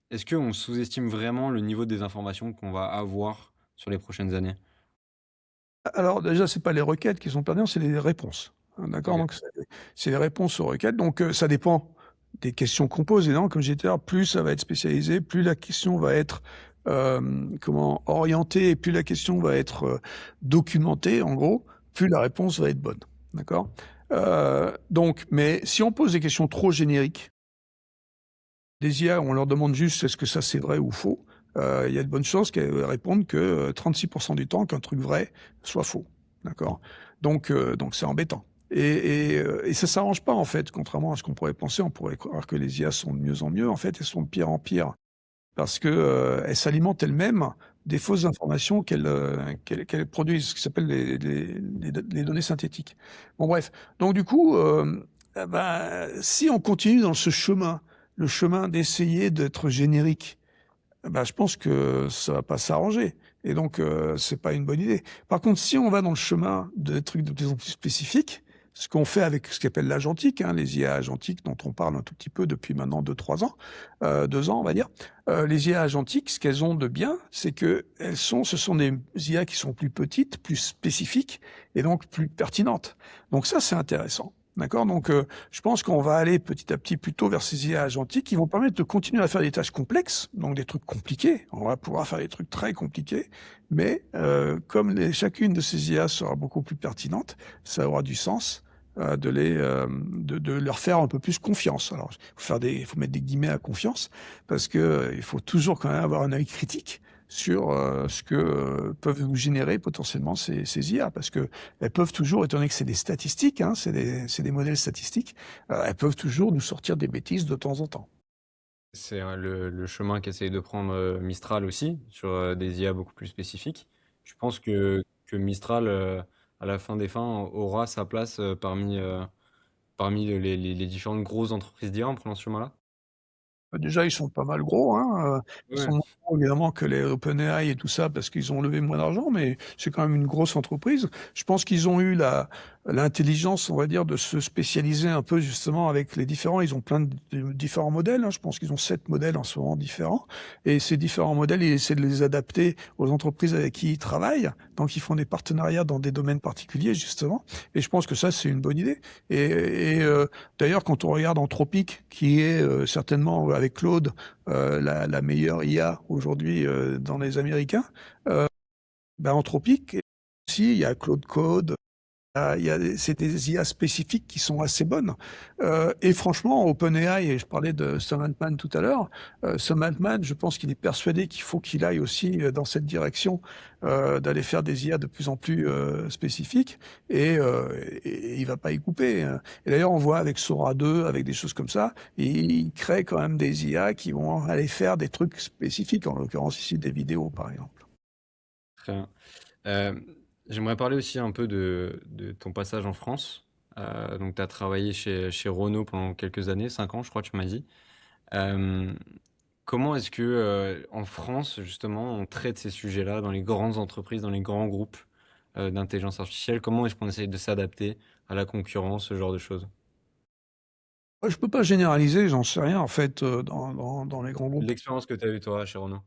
est-ce qu'on sous-estime vraiment le niveau des informations qu'on va avoir sur les prochaines années? Alors déjà, c'est pas les requêtes qui sont pertinentes, c'est les réponses. Hein, d'accord? Ok. Donc c'est les réponses aux requêtes. Donc ça dépend des questions qu'on pose. Et non, comme j'ai dit tout à l'heure, plus ça va être spécialisé, plus la question va être comment orientée, et plus la question va être documentée, en gros, plus la réponse va être bonne. D'accord? Donc, mais si on pose des questions trop génériques, des IA, on leur demande juste est-ce que ça c'est vrai ou faux. Il y a de bonnes chances qu'elles répondent que 36% du temps qu'un truc vrai soit faux. D'accord? Donc c'est embêtant. Et ça s'arrange pas en fait, contrairement à ce qu'on pourrait penser. On pourrait croire que les IA sont de mieux en mieux. En fait, elles sont de pire en pire parce que elles s'alimentent elles-mêmes des fausses informations qu'elles produisent, ce qui s'appelle les données synthétiques. Bon bref, donc du coup, si on continue dans ce chemin, le chemin d'essayer d'être générique, je pense que ça va pas s'arranger. Et donc, c'est pas une bonne idée. Par contre, si on va dans le chemin de trucs de plus en plus spécifiques, ce qu'on fait avec ce qu'on appelle l'agentique, hein, les IA agentiques dont on parle un tout petit peu depuis maintenant 2-3 ans, 2 ans on va dire, les IA agentiques, ce qu'elles ont de bien, c'est que ce sont des IA qui sont plus petites, plus spécifiques et donc plus pertinentes. Donc ça, c'est intéressant. D'accord? Donc, je pense qu'on va aller petit à petit plutôt vers ces IA agentiques qui vont permettre de continuer à faire des tâches complexes, donc des trucs compliqués. On va pouvoir faire des trucs très compliqués, mais comme chacune de ces IA sera beaucoup plus pertinente, ça aura du sens de leur faire un peu plus confiance. Alors, il faut mettre des guillemets à confiance parce que il faut toujours quand même avoir un œil critique sur ce que peuvent nous générer potentiellement ces IA, parce que elles peuvent toujours, étant donné que c'est des statistiques, hein, c'est des modèles statistiques, elles peuvent toujours nous sortir des bêtises de temps en temps. C'est le chemin qu'essaye de prendre Mistral aussi, sur des IA beaucoup plus spécifiques. Je pense que Mistral, à la fin des fins, aura sa place parmi les différentes grosses entreprises d'IA en prenant ce chemin-là. Déjà, ils sont pas mal gros, hein, ils Ouais. sont moins gros évidemment que les OpenAI et tout ça parce qu'ils ont levé moins d'argent, mais c'est quand même une grosse entreprise. Je pense qu'ils ont eu l'intelligence, on va dire, de se spécialiser un peu justement avec les différents. Ils ont plein de différents modèles, hein. Je pense qu'ils ont 7 modèles en ce moment différents. Et ces différents modèles, ils essaient de les adapter aux entreprises avec qui ils travaillent. Donc, ils font des partenariats dans des domaines particuliers, justement. Et je pense que ça, c'est une bonne idée. D'ailleurs, quand on regarde Anthropic, qui est certainement avec Claude la meilleure IA aujourd'hui dans les Américains, Anthropic aussi, il y a Claude Code, c'est des IA spécifiques qui sont assez bonnes. Et franchement, OpenAI, et je parlais de Sam Altman tout à l'heure, Sam Altman, je pense qu'il est persuadé qu'il faut qu'il aille aussi dans cette direction, d'aller faire des IA de plus en plus spécifiques, et il va pas y couper, hein. Et d'ailleurs, on voit avec Sora 2, avec des choses comme ça, il crée quand même des IA qui vont aller faire des trucs spécifiques, en l'occurrence ici des vidéos, par exemple. Très bien. Euh, J'aimerais parler aussi un peu de ton passage en France. Donc, tu as travaillé chez Renault pendant quelques années, 5 ans, je crois, tu m'as dit. Euh, Comment est-ce que en France, justement, on traite ces sujets-là dans les grandes entreprises, dans les grands groupes d'intelligence artificielle? Comment est-ce qu'on essaye de s'adapter à la concurrence, ce genre de choses? Je peux pas généraliser, j'en sais rien en fait, dans les grands groupes. L'expérience que tu as eue, toi, chez Renault.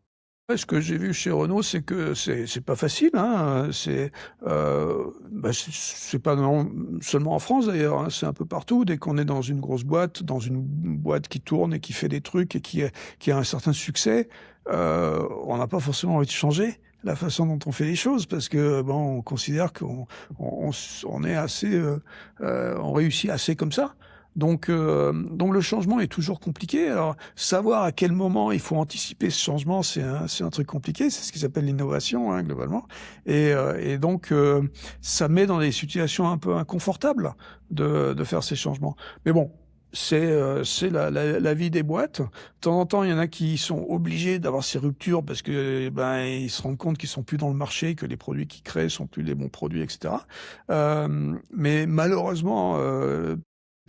Ouais, ce que j'ai vu chez Renault, c'est que c'est pas facile, hein, c'est pas non seulement en France d'ailleurs, hein, c'est un peu partout. Dès qu'on est dans une grosse boîte, dans une boîte qui tourne et qui fait des trucs et qui a un certain succès, on n'a pas forcément envie de changer la façon dont on fait les choses parce que, bon, on considère qu'on est assez, on réussit assez comme ça. Donc le changement est toujours compliqué. Alors, savoir à quel moment il faut anticiper ce changement, c'est un truc compliqué. C'est ce qui s'appelle l'innovation, hein, globalement. Et donc, ça met dans des situations un peu inconfortables de faire ces changements. Mais bon, c'est la vie des boîtes. De temps en temps, il y en a qui sont obligés d'avoir ces ruptures parce que ben ils se rendent compte qu'ils sont plus dans le marché, que les produits qu'ils créent sont plus les bons produits, etc. Mais malheureusement,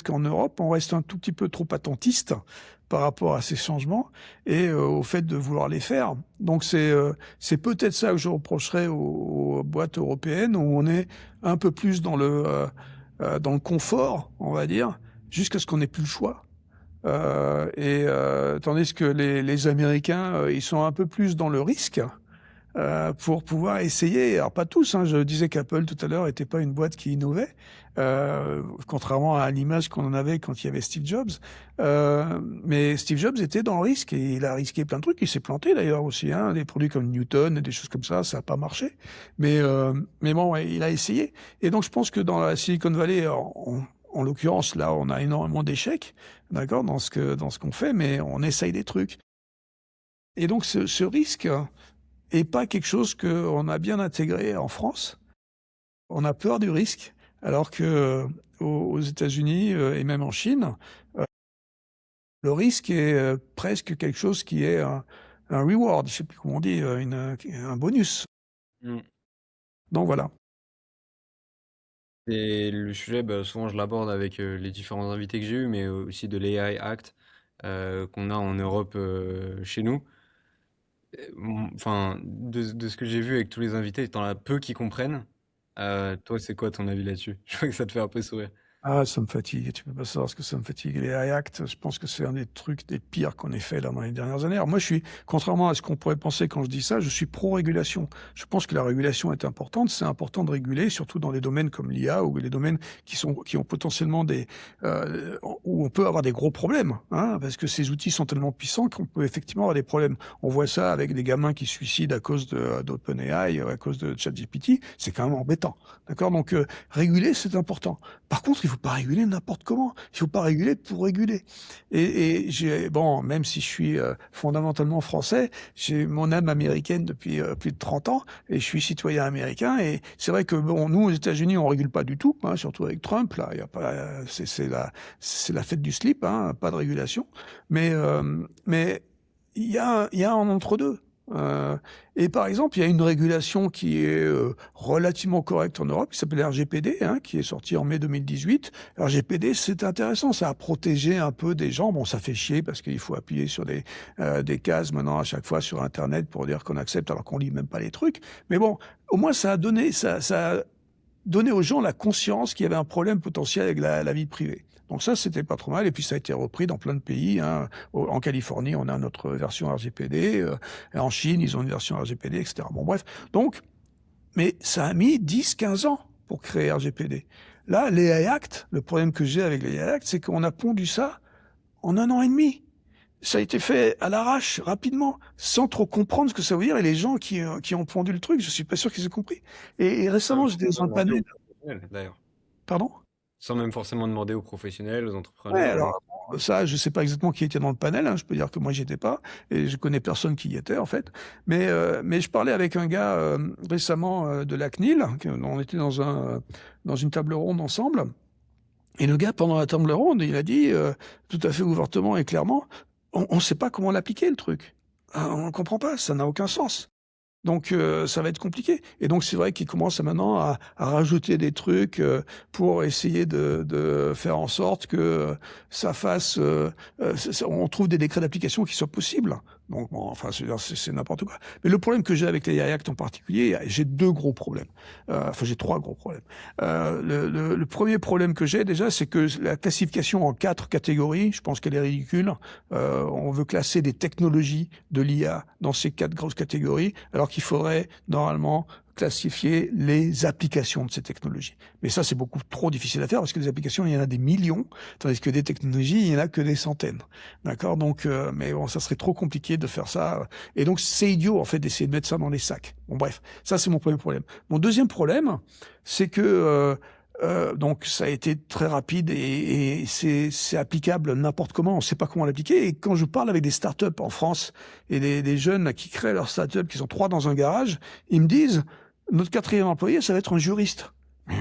qu'en Europe, on reste un tout petit peu trop attentiste par rapport à ces changements et au fait de vouloir les faire. Donc c'est peut-être ça que je reprocherais aux boîtes européennes où on est un peu plus dans le confort, on va dire, jusqu'à ce qu'on n'ait plus le choix. Tandis que les Américains, ils sont un peu plus dans le risque pour pouvoir essayer. Alors pas tous, hein, je disais qu'Apple tout à l'heure n'était pas une boîte qui innovait, contrairement à l'image qu'on en avait quand il y avait Steve Jobs. Mais Steve Jobs était dans le risque et il a risqué plein de trucs. Il s'est planté d'ailleurs aussi, hein, des produits comme Newton et des choses comme ça n'a pas marché. Mais bon, ouais, il a essayé. Et donc je pense que dans la Silicon Valley, en l'occurrence, là, on a énormément d'échecs, d'accord, dans ce qu'on fait, mais on essaye des trucs. Et donc ce risque et pas quelque chose qu'on a bien intégré en France. On a peur du risque, alors que aux États-Unis et même en Chine, le risque est presque quelque chose qui est un reward, je sais plus comment on dit, un bonus. Mm. Donc voilà. Et le sujet, bah, souvent je l'aborde avec les différents invités que j'ai eus, mais aussi de l'AI Act qu'on a en Europe chez nous. Enfin, de ce que j'ai vu avec tous les invités, t'en as peu qui comprennent. Toi, c'est quoi ton avis là-dessus? Je vois que ça te fait un peu sourire. Ah, ça me fatigue. Tu peux pas savoir ce que ça me fatigue. Les high acts, je pense que c'est un des trucs des pires qu'on ait fait là dans les dernières années. Alors moi, contrairement à ce qu'on pourrait penser quand je dis ça, je suis pro-régulation. Je pense que la régulation est importante. C'est important de réguler, surtout dans les domaines comme l'IA ou les domaines qui ont potentiellement où on peut avoir des gros problèmes, hein, parce que ces outils sont tellement puissants qu'on peut effectivement avoir des problèmes. On voit ça avec des gamins qui se suicident à cause d'OpenAI, à cause de ChatGPT. C'est quand même embêtant. D'accord? Donc, réguler, c'est important. Par contre, il faut pas réguler n'importe comment. Il faut pas réguler pour réguler. Bon, même si je suis fondamentalement français, j'ai mon âme américaine depuis plus de 30 ans et je suis citoyen américain. Et c'est vrai que bon, nous aux États-Unis, on régule pas du tout, hein, surtout avec Trump. Là, il y a pas, c'est la fête du slip, hein, pas de régulation. Mais il y a un entre-deux. Et par exemple, il y a une régulation qui est relativement correcte en Europe, qui s'appelle RGPD, hein, qui est sortie en mai 2018. RGPD, c'est intéressant, ça a protégé un peu des gens. Bon, ça fait chier parce qu'il faut appuyer sur des cases maintenant à chaque fois sur Internet pour dire qu'on accepte alors qu'on lit même pas les trucs. Mais bon, au moins ça a donné aux gens la conscience qu'il y avait un problème potentiel avec la vie privée. Donc ça, c'était pas trop mal. Et puis ça a été repris dans plein de pays, hein. En Californie, on a notre version RGPD. En Chine, ils ont une version RGPD, etc. Bon, bref. Donc, mais ça a mis 10-15 ans pour créer RGPD. Là, les AI Act, le problème que j'ai avec les AI Act, c'est qu'on a pondu ça en 1 an et demi. Ça a été fait à l'arrache, rapidement, sans trop comprendre ce que ça veut dire. Et les gens qui ont pondu le truc, je suis pas sûr qu'ils aient compris. Et récemment, j'étais dans un panel. D'ailleurs. Pardon? Sans même forcément demander aux professionnels, aux Ouais, entrepreneurs. alors ça, je sais pas exactement qui était dans le panel, hein. Je peux dire que moi j'y étais pas et je connais personne qui y était en fait. Mais je parlais avec un gars récemment de la CNIL, on était dans une table ronde ensemble. Et le gars, pendant la table ronde, il a dit tout à fait ouvertement et clairement, on ne sait pas comment l'appliquer le truc. On ne comprend pas, ça n'a aucun sens. Donc ça va être compliqué. Et donc c'est vrai qu'ils commencent maintenant à rajouter des trucs pour essayer de faire en sorte que ça fasse... on trouve des décrets d'application qui soient possibles Donc, bon, enfin, c'est n'importe quoi. Mais le problème que j'ai avec les AI Act en particulier, j'ai 2 gros problèmes. Enfin, j'ai 3 gros problèmes. Le premier problème que j'ai déjà, c'est que la classification en 4 catégories, je pense qu'elle est ridicule. On veut classer des technologies de l'IA dans ces 4 grosses catégories, alors qu'il faudrait normalement classifier les applications de ces technologies. Mais ça, c'est beaucoup trop difficile à faire parce que les applications, il y en a des millions, tandis que des technologies, il y en a que des centaines. D'accord? Donc, mais bon, ça serait trop compliqué de faire ça. Et donc, c'est idiot, en fait, d'essayer de mettre ça dans les sacs. Bon, bref, ça, c'est mon premier problème. Mon deuxième problème, c'est que donc ça a été très rapide et c'est applicable n'importe comment, on ne sait pas comment l'appliquer. Et quand je parle avec des startups en France et des jeunes là, qui créent leurs startups, qui sont 3 dans un garage, ils me disent notre 4e employé, ça va être un juriste. Mais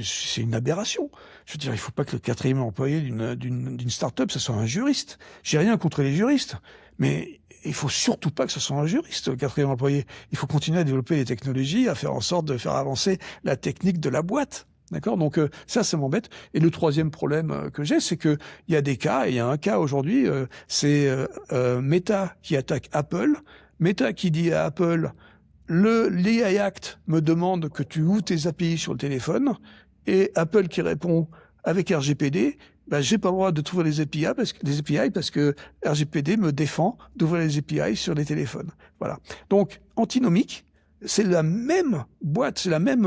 c'est une aberration. Je veux dire, il faut pas que le 4e employé d'une start-up, ça soit un juriste. J'ai rien contre les juristes, mais il faut surtout pas que ce soit un juriste, le 4e employé. Il faut continuer à développer les technologies, à faire en sorte de faire avancer la technique de la boîte. D'accord? Donc ça m'embête. Et le 3e problème que j'ai, c'est que il y a des cas, et il y a un cas aujourd'hui, c'est Meta qui attaque Apple. Meta qui dit à Apple, l'AI Act me demande que tu ouvres tes API sur le téléphone, et Apple qui répond avec RGPD, ben, j'ai pas le droit de trouver les API parce que RGPD me défend d'ouvrir les API sur les téléphones. Voilà. Donc, antinomique, c'est la même boîte, c'est la même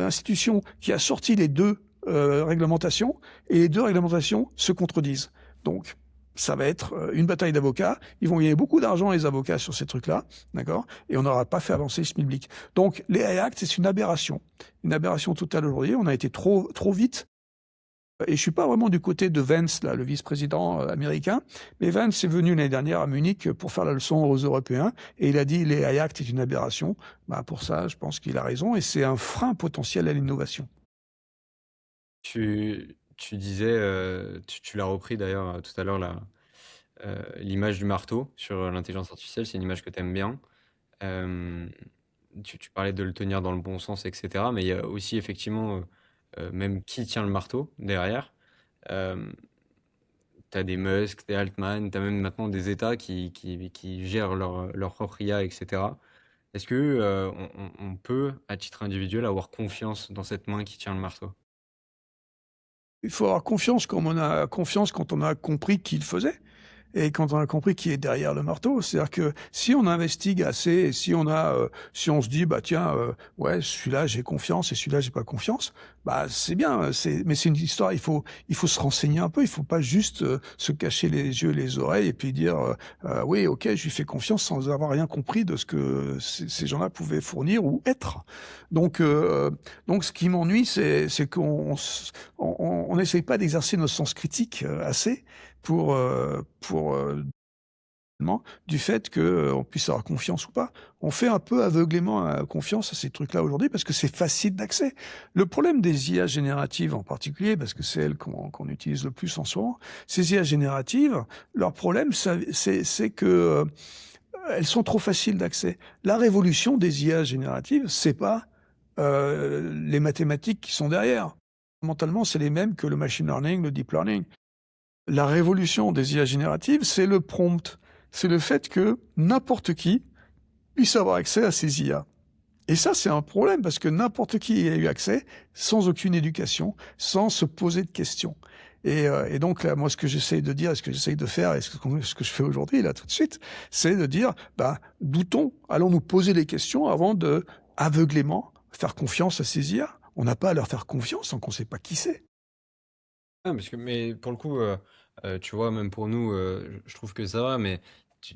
institution qui a sorti les 2 réglementations, et les 2 réglementations se contredisent. Donc, ça va être une bataille d'avocats. Ils vont gagner beaucoup d'argent, les avocats, sur ces trucs-là, d'accord? Et on n'aura pas fait avancer le schmilblick. Donc, les AI Act, c'est une aberration totale aujourd'hui. On a été trop vite. Et je suis pas vraiment du côté de Vance, là, le vice-président américain, mais Vance est venu l'année dernière à Munich pour faire la leçon aux Européens, et il a dit les AI Act est une aberration. Bah, pour ça, je pense qu'il a raison, et c'est un frein potentiel à l'innovation. Tu disais, tu l'as repris d'ailleurs tout à l'heure, l'image du marteau sur l'intelligence artificielle, c'est une image que tu aimes bien. Euh, tu parlais de le tenir dans le bon sens, etc. Mais il y a aussi effectivement même qui tient le marteau derrière. Euh, Tu as des Musk, des Altman, tu as même maintenant des États qui gèrent leur propre IA, etc. Est-ce que on peut, à titre individuel, avoir confiance dans cette main qui tient le marteau? Il faut avoir confiance comme on a confiance quand on a compris qui le faisait. Et quand on a compris qui est derrière le marteau, c'est-à-dire que si on investigue assez, et si on se dit bah tiens ouais celui-là j'ai confiance et celui-là j'ai pas confiance, bah c'est bien, mais c'est une histoire, il faut se renseigner un peu, il faut pas juste se cacher les yeux, les oreilles et puis dire oui ok je lui fais confiance sans avoir rien compris de ce que ces gens-là pouvaient fournir ou être. Donc ce qui m'ennuie c'est qu'on n'essaye pas d'exercer notre sens critique assez pour du fait que on puisse avoir confiance ou pas. On fait un peu aveuglément confiance à ces trucs-là aujourd'hui parce que c'est facile d'accès. Le problème des IA génératives en particulier, parce que c'est elles qu'on utilise le plus en ce moment, ces IA génératives, leur problème, c'est que elles sont trop faciles d'accès. La révolution des IA génératives, c'est pas les mathématiques qui sont derrière. Fondamentalement, c'est les mêmes que le machine learning, le deep learning. La révolution des IA génératives, c'est le prompt. C'est le fait que n'importe qui puisse avoir accès à ces IA. Et ça, c'est un problème parce que n'importe qui y a eu accès sans aucune éducation, sans se poser de questions. Et donc là, moi, ce que j'essaye de dire, ce que j'essaye de faire, et ce que je fais aujourd'hui, là, tout de suite, c'est de dire, bah, doutons, allons nous poser les questions avant de, aveuglément, faire confiance à ces IA. On n'a pas à leur faire confiance tant qu'on ne sait pas qui c'est. Ah, mais pour le coup, tu vois, même pour nous, je trouve que ça va, mais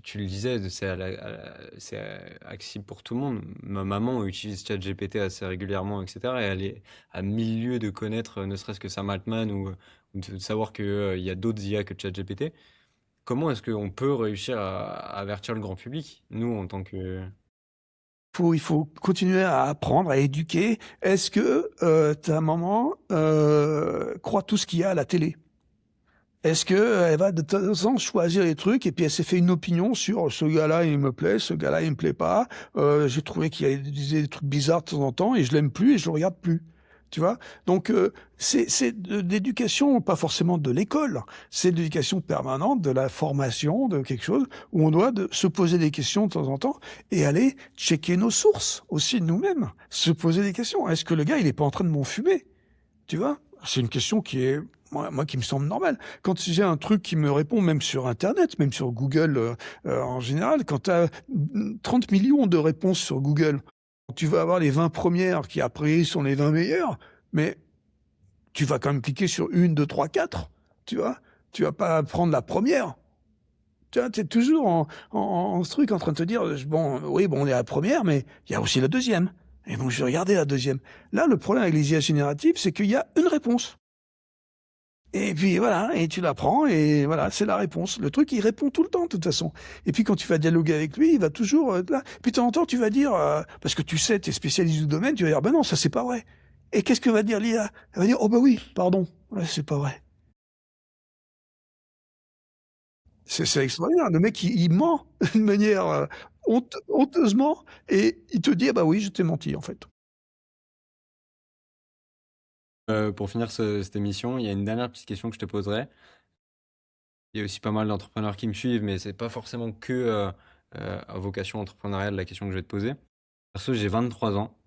tu le disais, c'est accessible pour tout le monde. Ma maman utilise ChatGPT assez régulièrement, etc. Et elle est à 1000 lieues de connaître, ne serait-ce que Sam Altman ou de savoir qu'il y a d'autres IA que ChatGPT. Comment est-ce qu'on peut réussir à avertir le grand public, nous, en tant que... Il faut continuer à apprendre, à éduquer. Est-ce que ta maman croit tout ce qu'il y a à la télé? Est-ce que elle va de temps en temps choisir les trucs et puis elle s'est fait une opinion sur ce gars-là il me plaît, ce gars-là il me plaît pas. J'ai trouvé qu'il disait des trucs bizarres de temps en temps et je l'aime plus et je le regarde plus. Tu vois? Donc c'est de l'éducation, pas forcément de l'école, c'est de l'éducation permanente, de la formation, de quelque chose où on doit se poser des questions de temps en temps et aller checker nos sources aussi nous-mêmes. Se poser des questions. Est-ce que le gars, il est pas en train de m'enfumer? Tu vois? C'est une question qui est moi qui me semble normale. Quand j'ai un truc qui me répond même sur internet, même sur Google, en général, quand tu as 30 000 000 de réponses sur Google, tu vas avoir les 20 premières qui après sont les 20 meilleures, mais tu vas quand même cliquer sur 1, 2, 3, 4, tu vois? Tu vas pas prendre la première. Tu vois? Tu es toujours en ce truc en train de te dire: «Bon, oui, bon, on est à la première, mais il y a aussi la deuxième et donc je vais regarder la deuxième». Là, le problème avec les IA génératives, c'est qu'il y a une réponse. Et puis voilà, et tu la prends et voilà, c'est la réponse. Le truc, il répond tout le temps de toute façon. Et puis quand tu vas dialoguer avec lui, il va toujours être là. Puis de temps en temps, tu vas dire, parce que tu sais, tu es spécialiste du domaine, tu vas dire: «Ben non, ça c'est pas vrai». Et qu'est-ce que va dire l'IA? Elle va dire: «Oh bah oui, pardon, ouais, c'est pas vrai». C'est extraordinaire. Le mec, il ment d'une manière, honteusement et il te dit: «Ah bah oui, je t'ai menti en fait». Pour finir cette émission, il y a une dernière petite question que je te poserai. Il y a aussi pas mal d'entrepreneurs qui me suivent, mais c'est pas forcément que, à vocation entrepreneuriale la question que je vais te poser. Perso, j'ai 23 ans.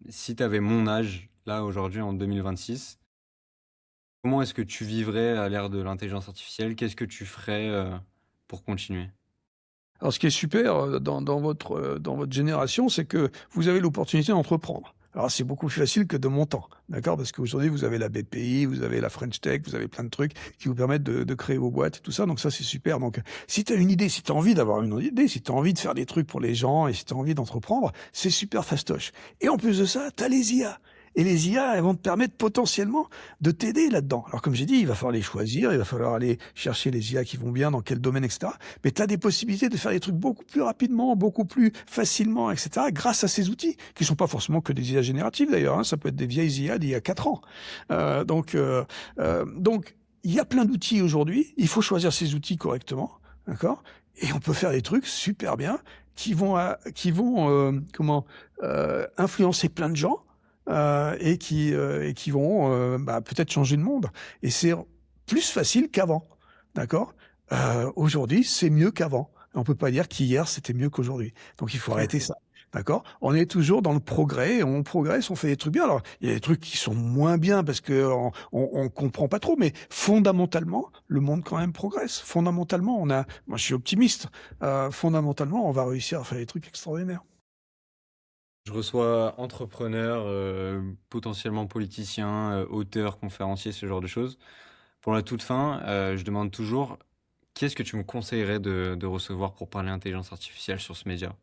Si tu avais mon âge, là, aujourd'hui, en 2026, comment est-ce que tu vivrais à l'ère de l'intelligence artificielle? Qu'est-ce que tu ferais, pour continuer? Alors ce qui est super, dans votre génération, c'est que vous avez l'opportunité d'entreprendre. Alors c'est beaucoup plus facile que de mon temps, d'accord? Parce qu'aujourd'hui, vous avez la BPI, vous avez la French Tech, vous avez plein de trucs qui vous permettent de créer vos boîtes et tout ça, donc ça, c'est super. Donc si tu as une idée, si tu as envie d'avoir une idée, si tu as envie de faire des trucs pour les gens et si tu as envie d'entreprendre, c'est super fastoche. Et en plus de ça, tu as les IA. Et les IA, elles vont te permettre potentiellement de t'aider là-dedans. Alors comme j'ai dit, il va falloir les choisir, il va falloir aller chercher les IA qui vont bien, dans quel domaine, etc. Mais tu as des possibilités de faire des trucs beaucoup plus rapidement, beaucoup plus facilement, etc., grâce à ces outils, qui sont pas forcément que des IA génératives d'ailleurs, hein, ça peut être des vieilles IA d'il y a 4 ans. Donc, il y a plein d'outils aujourd'hui, il faut choisir ces outils correctement, d'accord? Et on peut faire des trucs super bien qui vont influencer plein de gens, et qui vont, peut-être changer le monde. Et c'est plus facile qu'avant, d'accord? Aujourd'hui, c'est mieux qu'avant. On peut pas dire qu'hier, c'était mieux qu'aujourd'hui. Donc il faut arrêter ça, d'accord? On est toujours dans le progrès, on progresse, on fait des trucs bien. Alors, il y a des trucs qui sont moins bien parce qu'on comprend pas trop, mais fondamentalement, le monde quand même progresse. Fondamentalement, moi je suis optimiste, fondamentalement, on va réussir à faire des trucs extraordinaires. Je reçois entrepreneurs, potentiellement politiciens, auteurs, conférenciers, ce genre de choses. Pour la toute fin, je demande toujours: «Qu'est-ce que tu me conseillerais de recevoir pour parler intelligence artificielle sur ce média?»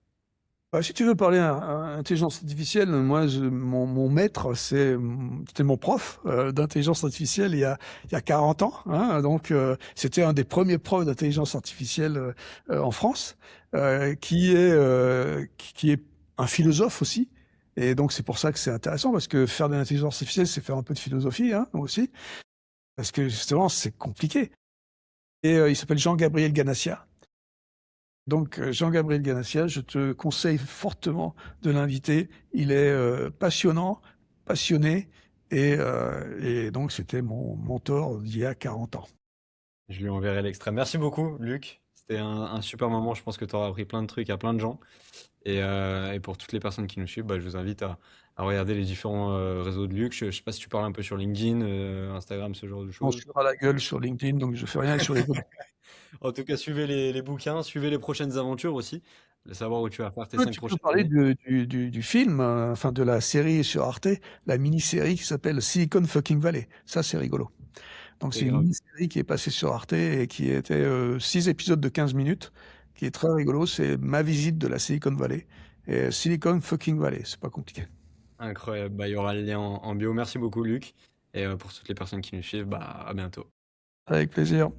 Bah, si tu veux parler à intelligence artificielle, moi, mon maître, c'était mon prof d'intelligence artificielle il y a 40 ans, hein, donc c'était un des premiers profs d'intelligence artificielle en France, qui est un philosophe aussi. Et donc c'est pour ça que c'est intéressant parce que faire de l'intelligence artificielle, c'est faire un peu de philosophie, hein, aussi, parce que justement c'est compliqué. Et il s'appelle Jean-Gabriel Ganassia. Donc, Jean-Gabriel Ganassia, je te conseille fortement de l'inviter. Il est, passionnant, passionné et donc c'était mon mentor d'il y a 40 ans. Je lui enverrai l'extrait. Merci beaucoup, Luc. C'était un super moment. Je pense que tu auras appris plein de trucs à plein de gens. Et pour toutes les personnes qui nous suivent, bah, je vous invite à regarder les différents réseaux de Luc. Je sais pas si tu parles un peu sur LinkedIn, Instagram, ce genre de On se choses. fera la gueule sur LinkedIn, donc je fais rien sur les autres. En tout cas, suivez les bouquins, suivez les prochaines aventures aussi. De savoir où tu vas faire tes cinq Tu peux prochaines parler années. du film, enfin de la série sur Arte, la mini-série qui s'appelle Silicon Fucking Valley. Ça, c'est rigolo. Donc C'est c'est une grave. mini-série qui est passée sur Arte et qui était 6 épisodes de 15 minutes, qui est très rigolo. C'est ma visite de la Silicon Valley. Et Silicon Fucking Valley, c'est pas compliqué. Incroyable. Bah, il y aura le lien en bio. Merci beaucoup, Luc. Et pour toutes les personnes qui nous suivent, bah, à bientôt. Avec plaisir.